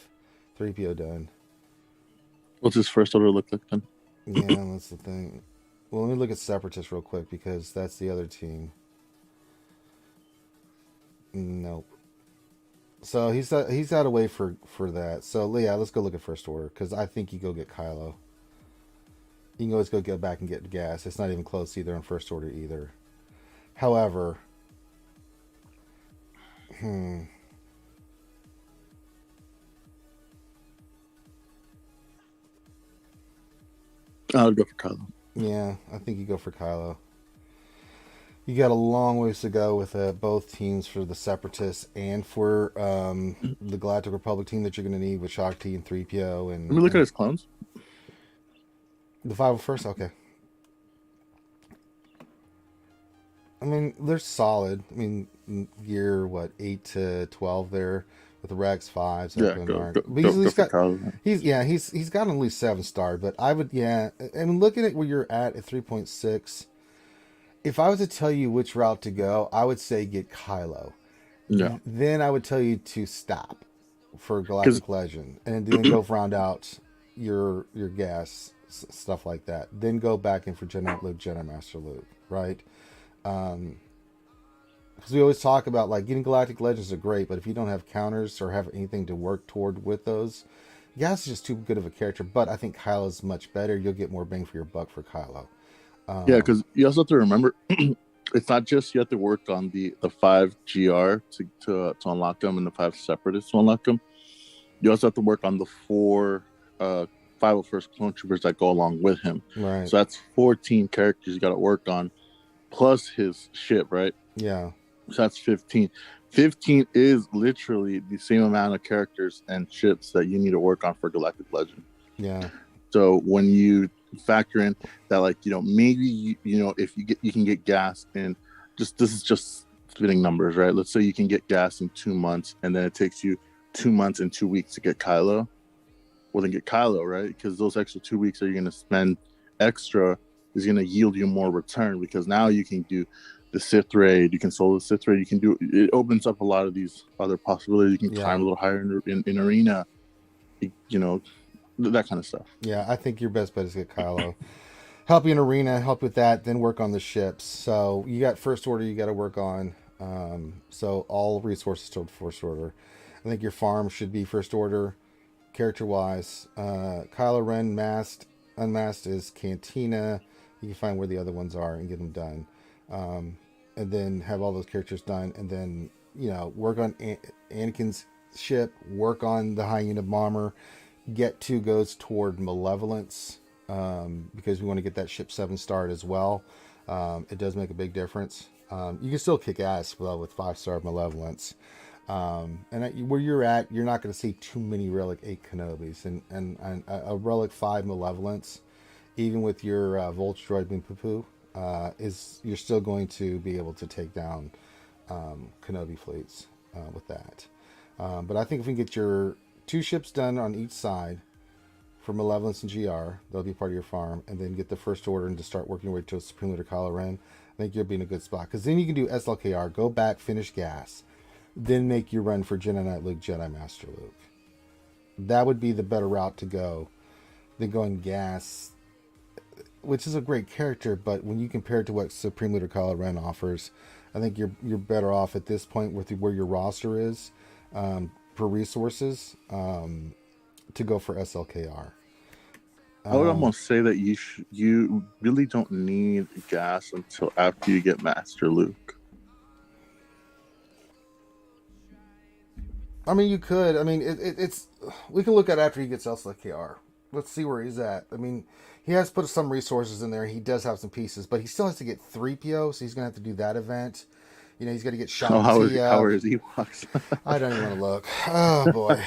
3PO done. What's his first order look like then? Yeah, that's the thing. Well, let me look at Separatists real quick, because that's the other team. Nope. So he's out of way for that. So yeah, let's go look at first order, because I think you go get Kylo. You can always go back and get gas. It's not even close either in first order either. However, I would go for Kylo. Yeah, I think you go for Kylo. You got a long ways to go with both teams for the Separatists and for the Galactic Republic team that you're going to need with Shakti and 3PO. And Let me look at his clones. The 501st? Okay. I mean, they're solid. I mean, gear, 8 to 12 there with the Rex 5s. He's got at least 7-star, but I would, and looking at where you're at 3.6, if I was to tell you which route to go, I would say get Kylo. Yeah. Then I would tell you to stop for Galactic Legend, and then go round out your gas, stuff like that. Then go back in for Jedi Luke, Jedi Master Luke, right? Because we always talk about like getting Galactic Legends are great, but if you don't have counters or have anything to work toward with those, Gas is just too good of a character. But I think Kylo's much better. You'll get more bang for your buck for Kylo. Yeah, because you also have to remember, it's not just you have to work on the 5 GR to unlock them and the 5 Separatists to unlock them. You also have to work on the 4 501st clone troopers that go along with him. Right. So that's 14 characters you got to work on, plus his ship, right? Yeah. So that's 15. 15 is literally the same amount of characters and ships that you need to work on for Galactic Legend. Yeah. So when you factor in that, like, maybe if you can get gas in, this is just spitting numbers, right? Let's say you can get gas in 2 months, and then it takes you 2 months and 2 weeks to get Kylo. Well, then get Kylo, right? Because those extra 2 weeks that you're going to spend extra is going to yield you more return, because now you can do the Sith raid, you can solo the Sith raid, it opens up a lot of these other possibilities. You can climb a little higher in arena, that kind of stuff. Yeah, I think your best bet is get Kylo. Help you in arena, help with that, then work on the ships. So you got first order you got to work on. So all resources toward first order. I think your farm should be first order, character-wise. Kylo Ren unmasked is Cantina. You can find where the other ones are and get them done. And then have all those characters done, and then work on Anakin's ship, work on the high unit bomber. Get 2 goes toward Malevolence, because we want to get that ship 7-starred as well. It does make a big difference. You can still kick ass with 5-star Malevolence. And where you're at, you're not going to see too many Relic 8 Kenobis, and a Relic 5 Malevolence, even with your Volch droid being poo-poo, you're still going to be able to take down Kenobi fleets with that. But I think if we can get your 2 ships done on each side for Malevolence and GR, they'll be part of your farm, and then get the first order and to start working your way to Supreme Leader Kylo Ren, I think you'll be in a good spot. Because then you can do SLKR, go back, finish gas, then make your run for Jedi Knight Luke, Jedi Master Luke. That would be the better route to go than going gas, which is a great character, but when you compare it to what Supreme Leader Kylo Ren offers, I think you're better off at this point with where your roster is for resources to go for SLKR. I would almost say that you really don't need gas until after you get Master Luke. I mean, you could. I mean, it's we can look at after he gets SLKR. Let's see where he's at. I mean, he has put some resources in there. He does have some pieces, but he still has to get 3PO, so he's going to have to do that event. He's got to get shot. How are his Ewoks? I don't even want to look. Oh, boy.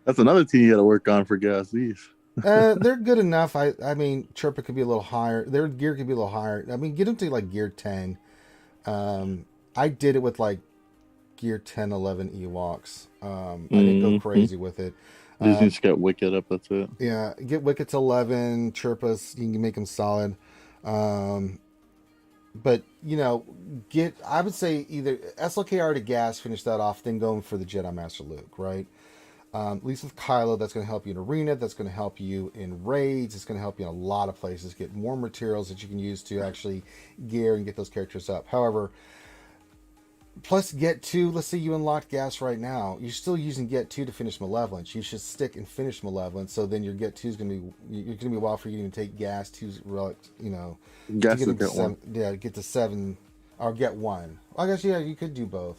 That's another team you got to work on for gas these. They're good enough. I mean, Chirpa could be a little higher. Their gear could be a little higher. I mean, get them to like gear 10. I did it with like gear 10, 11 Ewoks. I didn't go crazy with it. Just get Wicket up, that's it. Yeah, get Wicket to 11, Chirpas, you can make them solid. But, I would say either SLKR to gas, finish that off, then going for the Jedi Master Luke, right? At least with Kylo, that's going to help you in arena, that's going to help you in raids, it's going to help you in a lot of places, get more materials that you can use to actually gear and get those characters up. However, Plus, get 2. Let's say you unlocked gas right now. You're still using get 2 to finish malevolence. You should stick and finish malevolence. So then your get 2 is gonna be. You're gonna be a while for you to even take gas 2's relic. You know, to Gas get to into get 7. one. Yeah, get to 7 or get 1. I guess yeah, you could do both.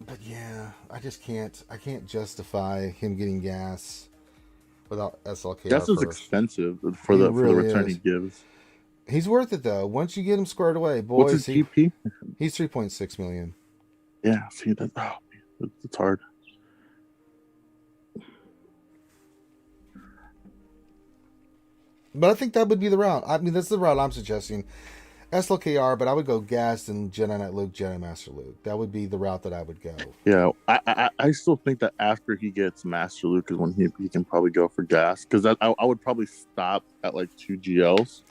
But yeah, I just can't. I can't justify him getting gas without SLKR Gas is first. expensive for He the really return is. he gives. He's worth it though. Once you get him squared away, What's boys, his GP? he's 3.6 million. Yeah, see that. Oh, man, it's hard. But I think that would be the route. I mean, that's the route I'm suggesting. SLKR, but I would go Gas and Jedi Knight Luke, Jedi Master Luke. That would be the route that I would go. Yeah, I still think that after he gets Master Luke is when he can probably go for gas, because I would probably stop at like 2 GLs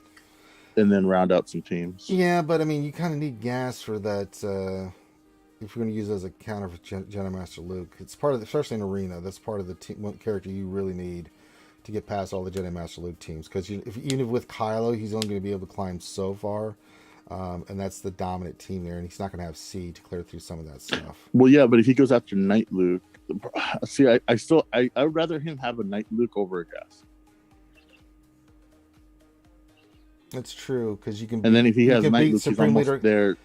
and then round out some teams. Yeah, but I mean, you kind of need Gas for that. If you're going to use it as a counter for Jedi Master Luke, it's part of the, especially in Arena, that's part of the team character you really need to get past all the Jedi Master Luke teams. Because even with Kylo, he's only going to be able to climb so far. And that's the dominant team there, and he's not going to have C to clear through some of that stuff. Well, yeah, but if he goes after Knight Luke, see, I would rather him have a Knight Luke over a gas. That's true, because you can. And then if he has Knight Luke, he's Supreme almost Leader, there.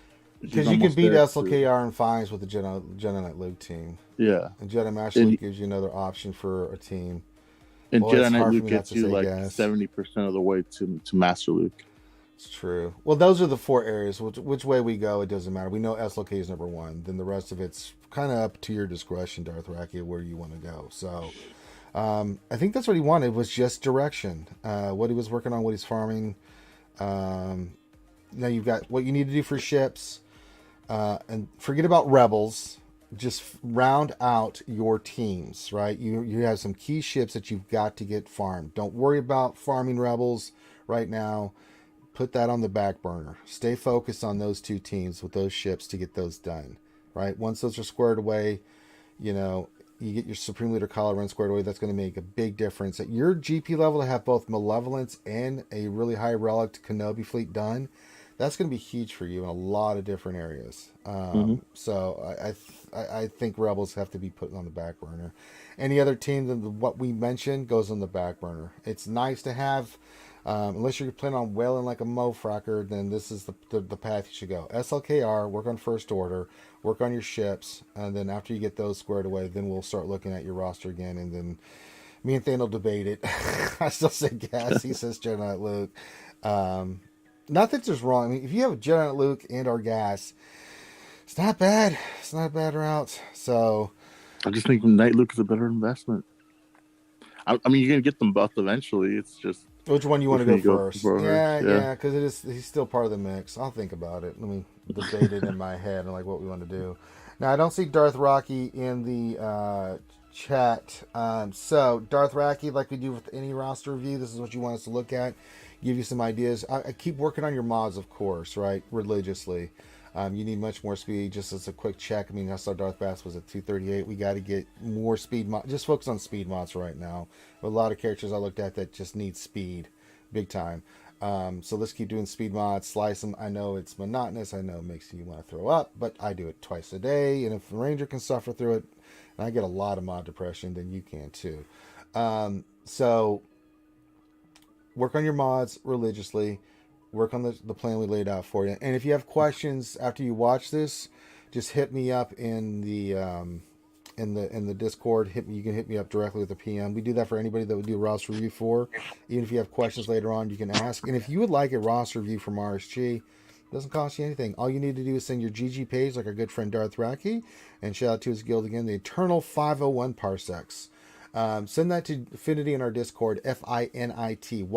because you can beat SLKR and Fines with the Jedi Knight Luke team. Yeah, And Jedi Master Luke gives you another option for a team. And Well, it's Jedi Knight hard for Luke me not gets to you say like gas. 70% of the way to Master Luke. It's true. Well, those are the 4 areas. Which way we go, it doesn't matter. We know SLK is number 1. Then the rest of it's kind of up to your discretion, Darth Raki, where you want to go. So, I think that's what he wanted, was just direction. What he was working on, what he's farming. Now you've got what you need to do for ships. And forget about rebels. Just round out your teams, right? You have some key ships that you've got to get farmed. Don't worry about farming rebels right now. Put that on the back burner. Stay focused on those 2 teams with those ships to get those done, right? Once those are squared away, you know, you get your Supreme Leader Kylo Ren squared away. That's going to make a big difference. At your GP level, to have both Malevolence and a really high relic Kenobi fleet done, that's going to be huge for you in a lot of different areas. So I think Rebels have to be put on the back burner. Any other team than what we mentioned goes on the back burner. It's nice to have. Unless you're planning on whaling like a mofracker, then this is the path you should go. SLKR, work on First Order, work on your ships, and then after you get those squared away, then we'll start looking at your roster again, and then me and Thane will debate it. I still say Gas, he says Jedi Knight Luke. Not that there's wrong. I mean, if you have a Jedi Knight Luke and or Gas, it's not bad. It's not a bad route. So I just think Knight Luke is a better investment. I mean, you're gonna get them both eventually. It's just which one you want to go first? Yeah, yeah, because he's still part of the mix. I'll think about it. Let me debate it in my head and like what we want to do. Now I don't see Darth Rocky in the chat. So Darth Rocky, like we do with any roster review, this is what you want us to look at. Give you some ideas. I keep working on your mods, of course, right? Religiously. You need much more speed. Just as a quick check, I mean, I saw Darth Bass was at 238. We got to get more speed mod. Just focus on speed mods right now. A lot of characters I looked at that just need speed, big time. So let's keep doing speed mods. Slice them. I know it's monotonous. I know it makes you want to throw up, but I do it twice a day. And if the Ranger can suffer through it, and I get a lot of mod depression, then you can too. So work on your mods religiously. Work on the plan we laid out for you. And if you have questions after you watch this, just hit me up in the Discord. You can hit me up directly with a PM. We do that for anybody that we do a roster review for. Even if you have questions later on, you can ask. And if you would like a roster review from RSG, it doesn't cost you anything. All you need to do is send your GG page, like our good friend Darth Raki, and shout out to his guild again, the Eternal 501 Parsecs. Send that to Affinity in our Discord, FINITY.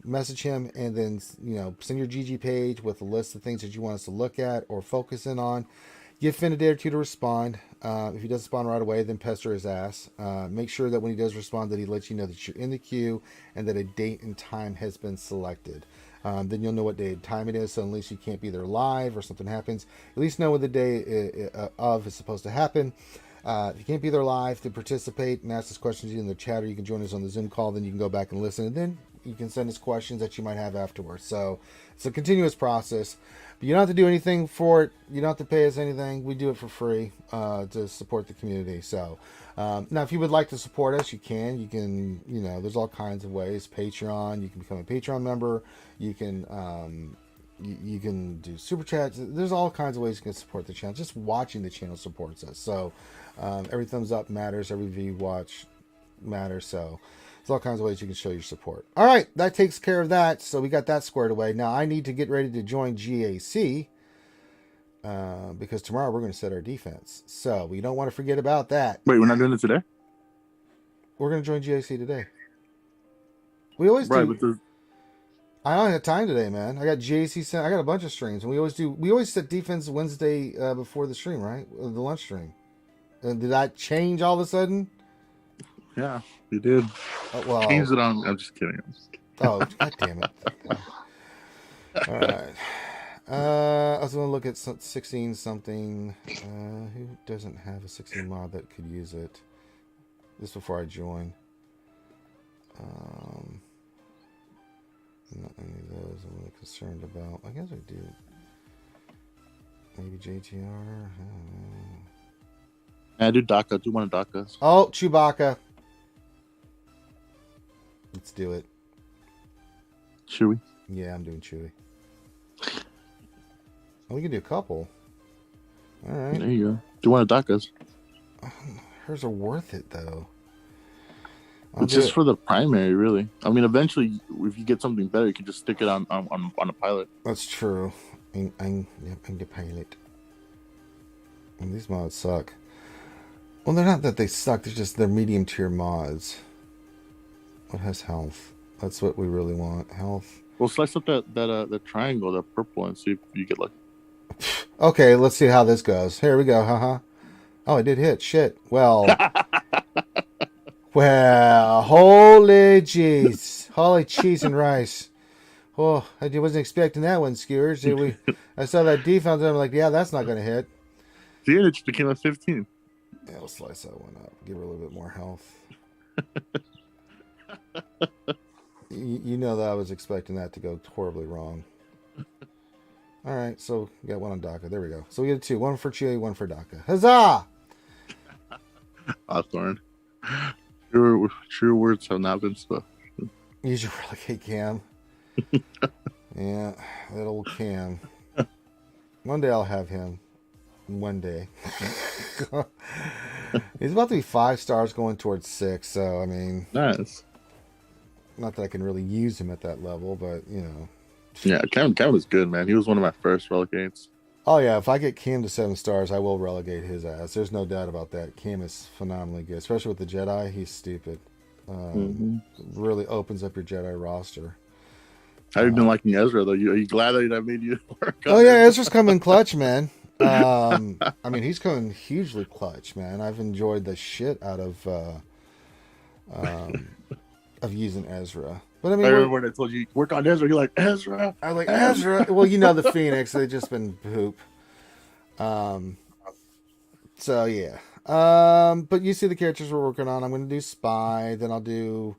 Message him, and then send your GG page with a list of things that you want us to look at or focus in on. Give Finn a day or 2 to respond. If he doesn't respond right away, then pester his ass. Make sure that when he does respond, that he lets you know that you're in the queue and that a date and time has been selected. Then you'll know what day and time it is. So unless you can't be there live or something happens, at least know when the day of is supposed to happen. If you can't be there live to participate and ask us questions in the chat, or you can join us on the Zoom call, then you can go back and listen. And then You can send us questions that you might have afterwards. So it's a continuous process. But you don't have to do anything for it. You don't have to pay us anything. We do it for free to support the community. So now, if you would like to support us, you can. You can, there's all kinds of ways. Patreon. You can become a Patreon member. You can. You can do super chats. There's all kinds of ways you can support the channel. Just watching the channel supports us. So every thumbs up matters. Every view watch matters. So there's all kinds of ways you can show your support. All right, that takes care of that. So we got that squared away. Now I need to get ready to join GAC because tomorrow we're going to set our defense. So we don't want to forget about that. Wait, we're not doing it today? We're going to join GAC today. We always do. I don't have time today, man. I got GAC. I got a bunch of streams, and we always set defense Wednesday before the stream, right? The lunch stream. And did that change all of a sudden? Yeah, you did. Well, changed it on. I'm just kidding. Oh, god damn it! All right. I was going to look at 16 something. Who doesn't have a 16 mod that could use it? Just before I join. Not any of those I'm really concerned about. I guess I do. Maybe JTR. I don't know. I do DACA. I do want a DACA. Oh, Chewbacca. Let's do it. Should we? Yeah, I'm doing Chewie. Oh, we can do a couple. All right. There you go. Do you want a DACA? Hers are worth it, though. It's just for the primary, really. I mean, eventually, if you get something better, you can just stick it on a pilot. That's true. I'm the pilot. And these mods suck. Well, they're not that they suck. They're medium tier mods. What has health? That's what we really want. Health. Well, slice up that triangle, that purple, and see if you get lucky. Okay, let's see how this goes. Here we go. Haha. Oh, I did hit. Shit. Well. Well, holy jeez. Holy cheese and rice. Oh, I wasn't expecting that one, Skewers. I saw that defense and I'm like, yeah, that's not going to hit. See, it just became a 15. Yeah, we'll slice that one up. Give her a little bit more health. you know that I was expecting that to go horribly wrong. All right, so we got one on DACA. There we go. So we get two. One for Chile, one for DACA. Huzzah! Hawthorne. True words have not been spoken. Use your relegate Cam. Yeah, that old Cam. One day I'll have him. One day. He's about to be 5 stars going towards 6, so I mean, nice. Not that I can really use him at that level, but Yeah, Cam was good, man. He was one of my first relegates. Oh yeah, if I get Cam to 7 stars, I will relegate his ass. There's no doubt about that. Cam is phenomenally good, especially with the Jedi. He's stupid. Really opens up your Jedi roster. How have you been liking Ezra though? Are you glad that I made you work? Oh yeah, Ezra's coming clutch, man. I mean, he's coming hugely clutch, man. I've enjoyed the shit out of using Ezra. But I mean, I remember when I told you work on Ezra, you're like Ezra. I like Ezra. Well, the Phoenix. They've just been poop. So yeah. But you see the characters we're working on. I'm going to do Spy. Then I'll do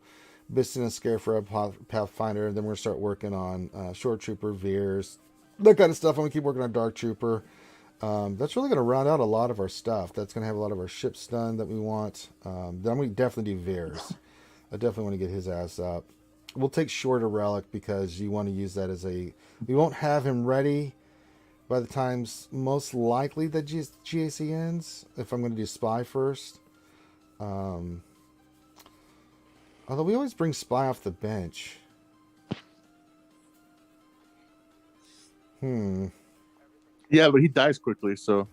Biston and Scarefrog Pathfinder. And then we're going to start working on Short Trooper, Veers, that kind of stuff. I'm going to keep working on Dark Trooper. That's really going to round out a lot of our stuff. That's going to have a lot of our ships done that we want. Then I'm going to definitely do Veers. I definitely want to get his ass up. We'll take Shorter Relic because you want to use that as we won't have him ready by the time's most likely that GAC ends, if I'm going to do Spy first. Although we always bring Spy off the bench. Yeah, but he dies quickly, so.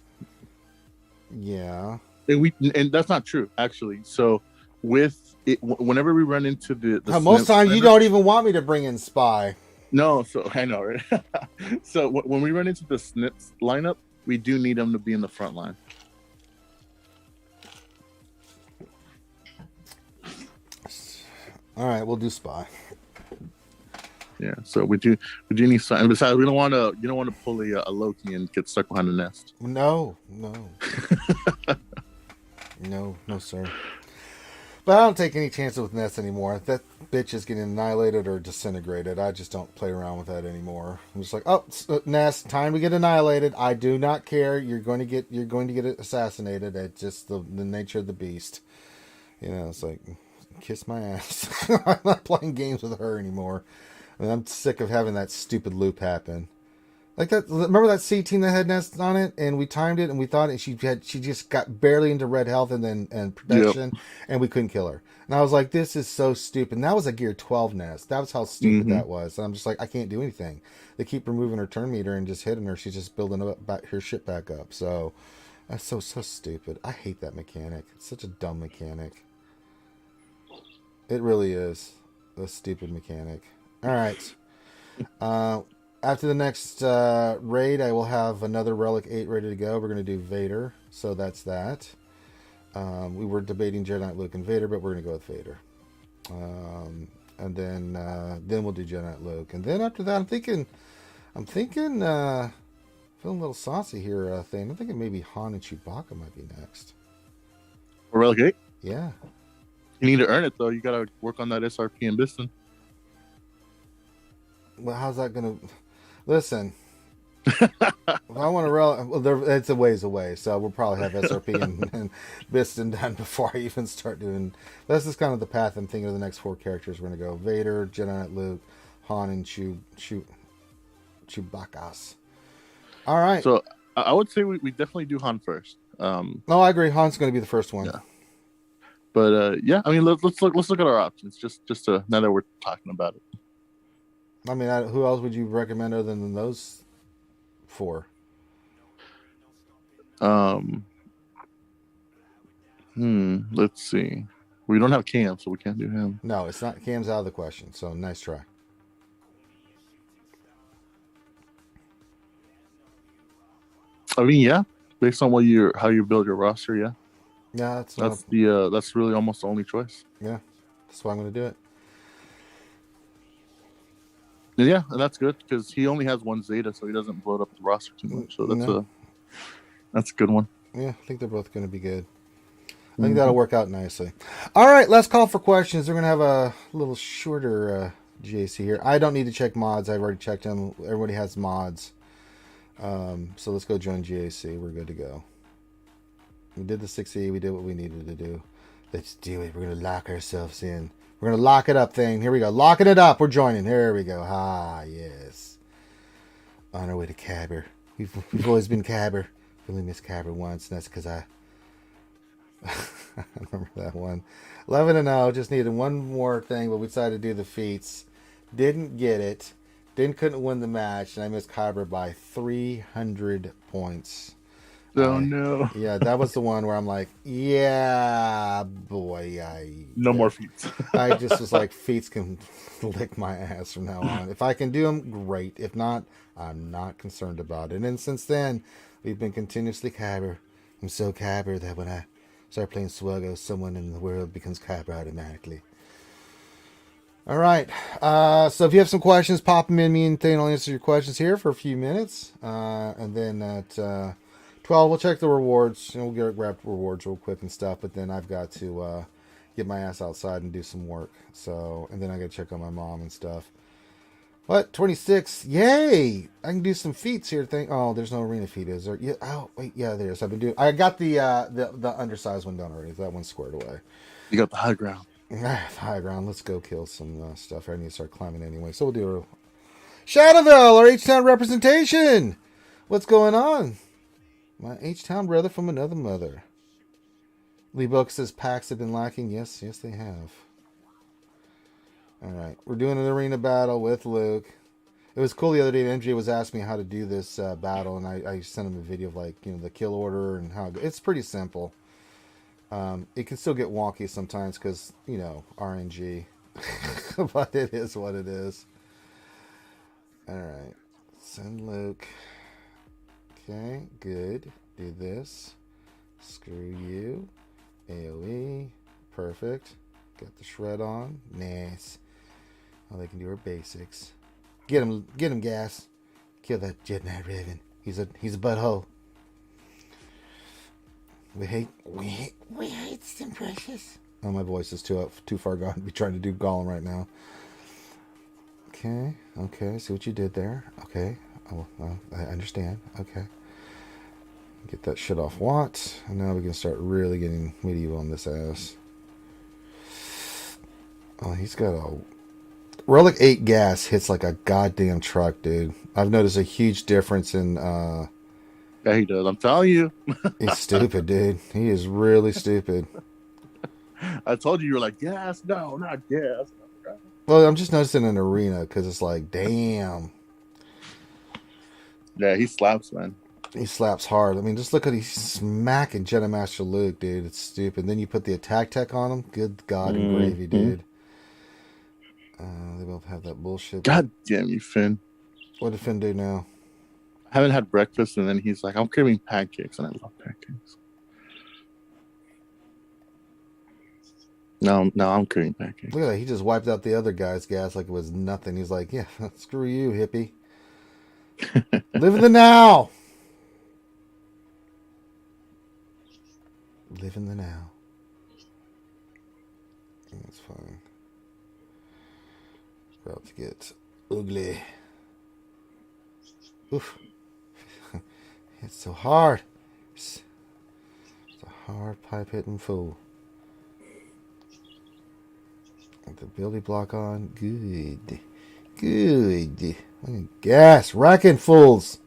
Yeah. And that's not true, actually. So with it, whenever we run into the most times you don't even want me to bring in Spy. No, so I know, right? So when we run into the SNPs lineup, we do need them to be in the front line. All right, we'll do Spy. Yeah, so we do need some. And besides, you don't want to pull a Loki and get stuck behind the nest. No, no, sir. But I don't take any chances with Ness anymore. That bitch is getting annihilated or disintegrated. I just don't play around with that anymore. I'm just like, oh, Ness, time to get annihilated. I do not care. You're going to get assassinated. It's just the nature of the beast. You know, it's like, kiss my ass. I'm not playing games with her anymore. I mean, I'm sick of having that stupid loop happen. Like that. Remember that C team that had Nest on it, and we timed it, and we thought she just got barely into red health and protection, and we couldn't kill her. And I was like, this is so stupid. And that was a gear 12 Nest. That was how stupid that was. And I'm just like, I can't do anything. They keep removing her turn meter and just hitting her. She's just building her shit back up. So that's so stupid. I hate that mechanic. It's such a dumb mechanic. It really is a stupid mechanic. All right. After the next raid, I will have another Relic 8 ready to go. We're going to do Vader, so that's that. We were debating Jedi Knight Luke and Vader, but we're going to go with Vader. And then we'll do Jedi Knight Luke. And then after that, I'm thinking, feeling a little saucy here, Thane. I'm thinking maybe Han and Chewbacca might be next. For Relic 8? Yeah. You need to earn it, though. You got to work on that SRP and Biston. Well, how's that going to... Listen, if I want to it's a ways away, so we'll probably have SRP and Biston done before I even start doing. This is kind of the path I'm thinking of the next 4 characters. We're going to go Vader, Jedi Knight Luke, Han, and Chewbacca. All right. So I would say we definitely do Han first. No, I agree. Han's going to be the first one. Yeah. But yeah, I mean, let's look at our options. Just to now that we're talking about it. I mean, who else would you recommend other than those 4? Let's see. We don't have Cam, so we can't do him. No, it's not. Cam's out of the question. So nice try. I mean, yeah, based on how you build your roster, yeah. Yeah, that's really almost the only choice. Yeah, that's why I'm going to do it. Yeah, and that's good because he only has 1 Zeta, so he doesn't bloat up the roster too much. So that's a good one. Yeah, I think they're both going to be good. I think that'll work out nicely. All right, let's call for questions. We're going to have a little shorter GAC here. I don't need to check mods. I've already checked them. Everybody has mods. So let's go join GAC. We're good to go. We did the 6E. We did what we needed to do. Let's do it. We're going to lock ourselves in. We're going to lock it up thing. Here we go. Locking it up. We're joining. Here we go. Ah, yes. On our way to Cabber. We've always been Cabber. We only missed Cabber once, and that's because I remember that one. 11-0. Just needed one more thing, but we decided to do the feats. Didn't get it. Couldn't win the match, and I missed Cabber by 300 points. Oh, no. Yeah, that was the one where I'm like, yeah, boy. No more feats. I just was like, feats can lick my ass from now on. If I can do them, great. If not, I'm not concerned about it. And since then, we've been continuously Cabber. I'm so Cabber that when I start playing SWGOH, someone in the world becomes Cabber automatically. All right. So if you have some questions, pop them in. Me and Thane will answer your questions here for a few minutes. And then at 12, we'll check the rewards, and we'll grab rewards real quick and stuff, but then I've got to get my ass outside and do some work. So, and then I got to check on my mom and stuff. What? 26? Yay! I can do some feats here. Oh, there's no arena feat, is there? Yeah. Oh, wait. Yeah, there is. I got the undersized one done already. That one's squared away. You got the high ground. High ground. Let's go kill some stuff. I need to start climbing anyway. So we'll do Shadowville, our H-Town representation. What's going on? My H-Town brother from another mother. Lee Book says packs have been lacking. Yes, they have. All right. We're doing an arena battle with Luke. It was cool the other day. MJ was asking me how to do this battle, and I sent him a video of the kill order and how it's pretty simple. It can still get wonky sometimes because, RNG. But it is what it is. All right. Send Luke. Okay, good. Do this. Screw you. AoE. Perfect. Got the shred on. Nice. All they can do are basics. Get him, gas. Kill that Jet Knight Raven. He's a butthole. We hate some precious. Oh, my voice is too far gone to be trying to do Gollum right now. Okay, okay, see what you did there. Okay, oh, well, I understand. Okay. Get that shit off Watt, and now we can start really getting medieval on this ass. Oh, he's got a... Relic 8 gas hits like a goddamn truck, dude. I've noticed a huge difference in... Yeah, he does. I'm telling you. He's stupid, dude. He is really stupid. I told you were like, yes, no, not yes. Well, I'm just noticing in arena, because it's like, damn. Yeah, he slaps, man. He slaps hard. I mean, just look at he's smacking Jedi Master Luke, dude. It's stupid. Then you put the attack tech on him. Good God and gravy, dude. They both have that bullshit. God damn you, Finn. What did Finn do now? I haven't had breakfast, and then he's like, I'm craving pancakes, and I love pancakes. No, I'm craving pancakes. Look at that. He just wiped out the other guy's gas like it was nothing. He's like, yeah, screw you, hippie. Live in the now. Live in the now. That's fine. About to get ugly. Oof. It's so hard. It's a hard pipe hitting fool. With the ability block on. Good. Good. Gas. Racking fools.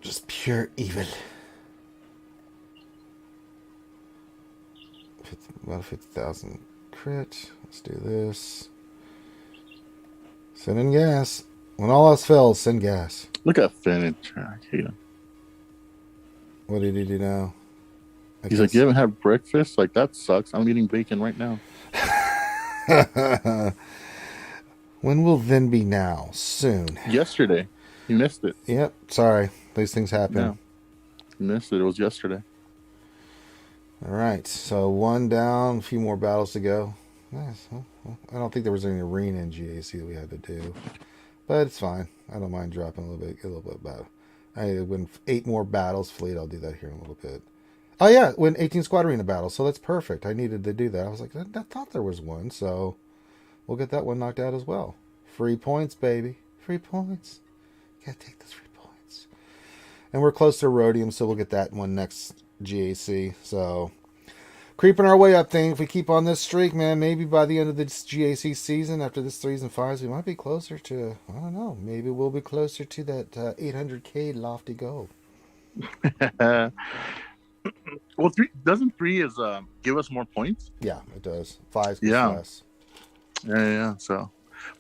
Just pure evil. About 50,000 crit. Let's do this. Send in gas. When all else fails, send gas. Look at Finn and track. I hate him. What did he do now? He's like, you haven't had breakfast? Like, that sucks. I'm eating bacon right now. When will then be now? Soon. Yesterday. You missed it. Yep. Sorry. These things happen. No. You missed it. It was yesterday. All right. So one down. A few more battles to go. Nice. Well, I don't think there was any arena in GAC that we had to do. But it's fine. I don't mind dropping a little bit about. I win 8 more battles. Fleet. I'll do that here in a little bit. Oh yeah, win 18 squad arena battles. So that's perfect. I needed to do that. I was like, I thought there was one. So we'll get that one knocked out as well. Free points, baby. Free points. Gotta take those free points. And we're close to Rhodium, so we'll get that one next GAC. So creeping our way up thing. If we keep on this streak, man, maybe by the end of this GAC season, after this 3s and 5s, we might be closer to, I don't know, maybe we'll be closer to that 800k lofty goal. Well, doesn't 3 is give us more points? Yeah, it does. 5s yeah. less. Yeah. So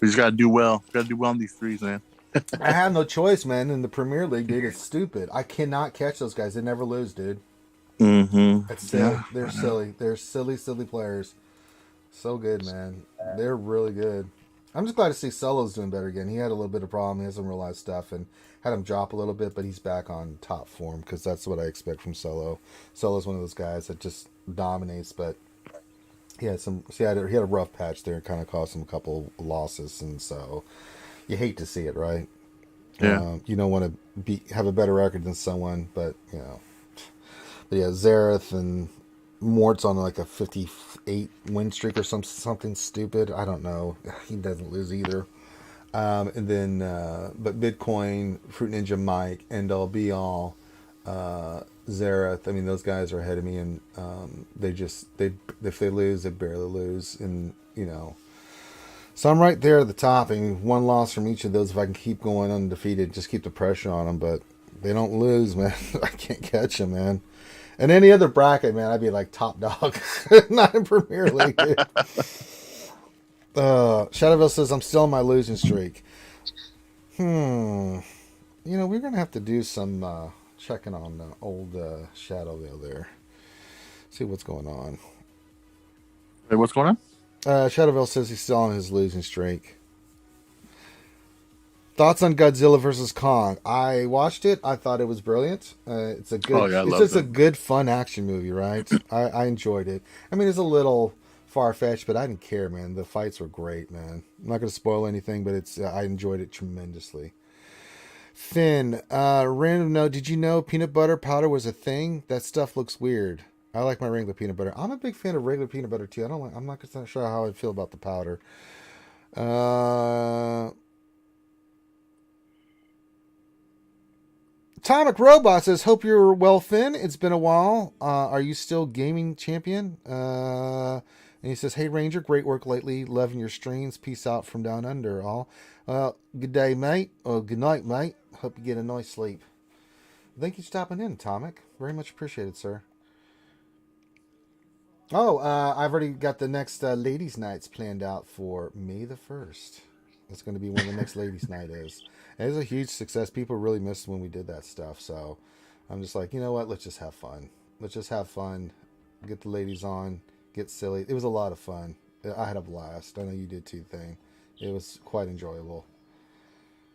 we just gotta do well. Gotta do well on these 3s, man. I have no choice, man. In the Premier League, dude, it's stupid. I cannot catch those guys. They never lose, dude. Mm-hmm. It's silly. Yeah, they're silly. They're silly players. So good, man. They're really good. I'm just glad to see Solo's doing better again. He had a little bit of problem. He has some realized stuff and had him drop a little bit, but he's back on top form because that's what I expect from Solo. Solo's one of those guys that just dominates, but he had a rough patch there and kind of cost him a couple losses, and so you hate to see it, right? Yeah. You don't want to have a better record than someone, but you know. But yeah, Zareth and Mort's on like a 58 win streak or something stupid. I don't know. He doesn't lose either. And then, but Bitcoin, Fruit Ninja Mike, End All Be All, Zareth. I mean, those guys are ahead of me, and if they lose, they barely lose, and you know. So I'm right there at the top, and one loss from each of those. If I can keep going undefeated, just keep the pressure on them. But they don't lose, man. I can't catch them, man. And any other bracket, man, I'd be like top dog. Not in Premier League, dude. Shadowville says, I'm still in my losing streak. You know, we're going to have to do some checking on old Shadowville there. See what's going on. Wait, what's going on? Shadowville says he's still on his losing streak. Thoughts on Godzilla vs. Kong? I watched it. I thought it was brilliant. It's a good. It's just a good, fun action movie, right? I enjoyed it. I mean, it's a little far fetched, but I didn't care, man. The fights were great, man. I'm not going to spoil anything, but I enjoyed it tremendously. Finn, random note. Did you know peanut butter powder was a thing? That stuff looks weird. I like my regular peanut butter. I'm a big fan of regular peanut butter too. I'm not sure how I feel about the powder. Atomic Robot says, "Hope you're well, Finn. It's been a while. Are you still gaming champion?" And he says, "Hey Ranger, great work lately. Loving your streams. Peace out from down under. All. Good day, mate. Or good night, mate. Hope you get a nice sleep." Thank you for stopping in, Atomic. Very much appreciated, sir. Oh, I've already got the next ladies' nights planned out for May the 1st. That's going to be when the next ladies' night is. And it's a huge success. People really missed when we did that stuff. So I'm just like, you know what? Let's just have fun. Let's just have fun. Get the ladies on. Get silly. It was a lot of fun. I had a blast. I know you did too, Thing. It was quite enjoyable.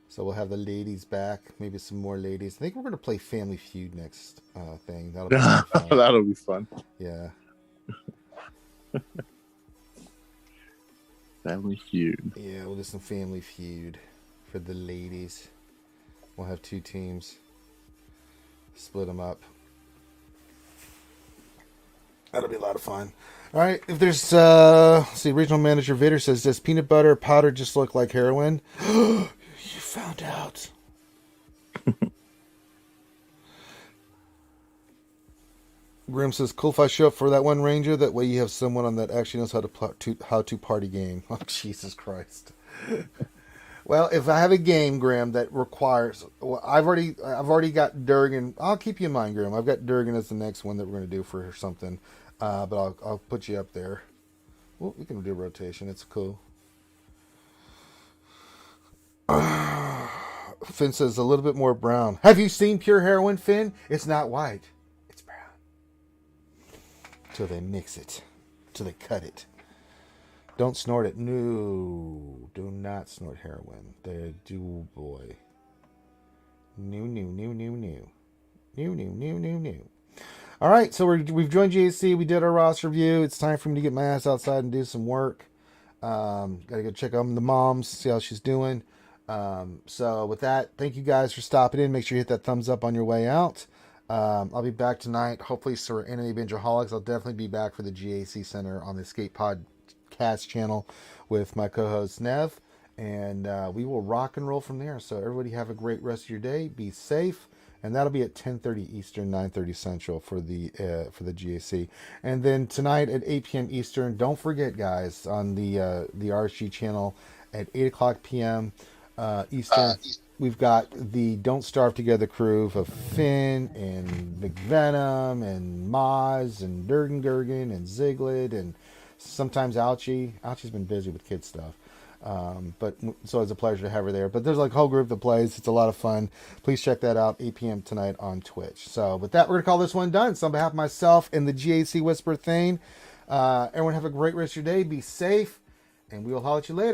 So we'll have the ladies back. Maybe some more ladies. I think we're going to play Family Feud next thing. That'll be fun. That'll be fun. Yeah. Family Feud. Yeah, we'll do some Family Feud for the ladies. We'll have 2 teams. Split them up. That'll be a lot of fun. All right, if there's, let's see, regional manager Vader says, "Does peanut butter powder just look like heroin?" You found out. Grim says, "Cool if I show up for that one Ranger. That way you have someone on that actually knows how to party game." Oh, Jesus Christ. Well, if I have a game, Graham, that requires, well, I've already got Durgan. I'll keep you in mind, Graham. I've got Durgan as the next one that we're going to do for something, but I'll put you up there. Well, we can do a rotation. It's cool. Finn says, "A little bit more brown." Have you seen pure heroin, Finn? It's not white. It's brown. Till they mix it. Till they cut it. Don't snort it. No. Do not snort heroin. They do, boy. New. New. All right, so we've joined GAC. We did our roster review. It's time for me to get my ass outside and do some work. Gotta go check on the moms, see how she's doing. So with that, thank you guys for stopping in. Make sure you hit that thumbs up on your way out. I'll be back tonight. Hopefully, so we're Anime Bingeaholics. I'll definitely be back for the GAC Center on the Escape Podcast channel with my co-host Nev, and we will rock and roll from there. So everybody have a great rest of your day. Be safe, and that'll be at 10:30 Eastern, 9:30 Central for the GAC. And then tonight at 8 p.m. Eastern, don't forget, guys, on the RSG channel at 8 p.m. Eastern. We've got the Don't Starve Together crew of Finn and McVenom and Maz and Durgan Gurgan and Ziglet and sometimes Ouchie. Ouchie's been busy with kid stuff. But it's always a pleasure to have her there. But there's like a whole group that plays. It's a lot of fun. Please check that out, 8 p.m. tonight on Twitch. So with that, we're going to call this one done. So on behalf of myself and the GAC Whisper Thane, everyone have a great rest of your day. Be safe, and we will holler at you later.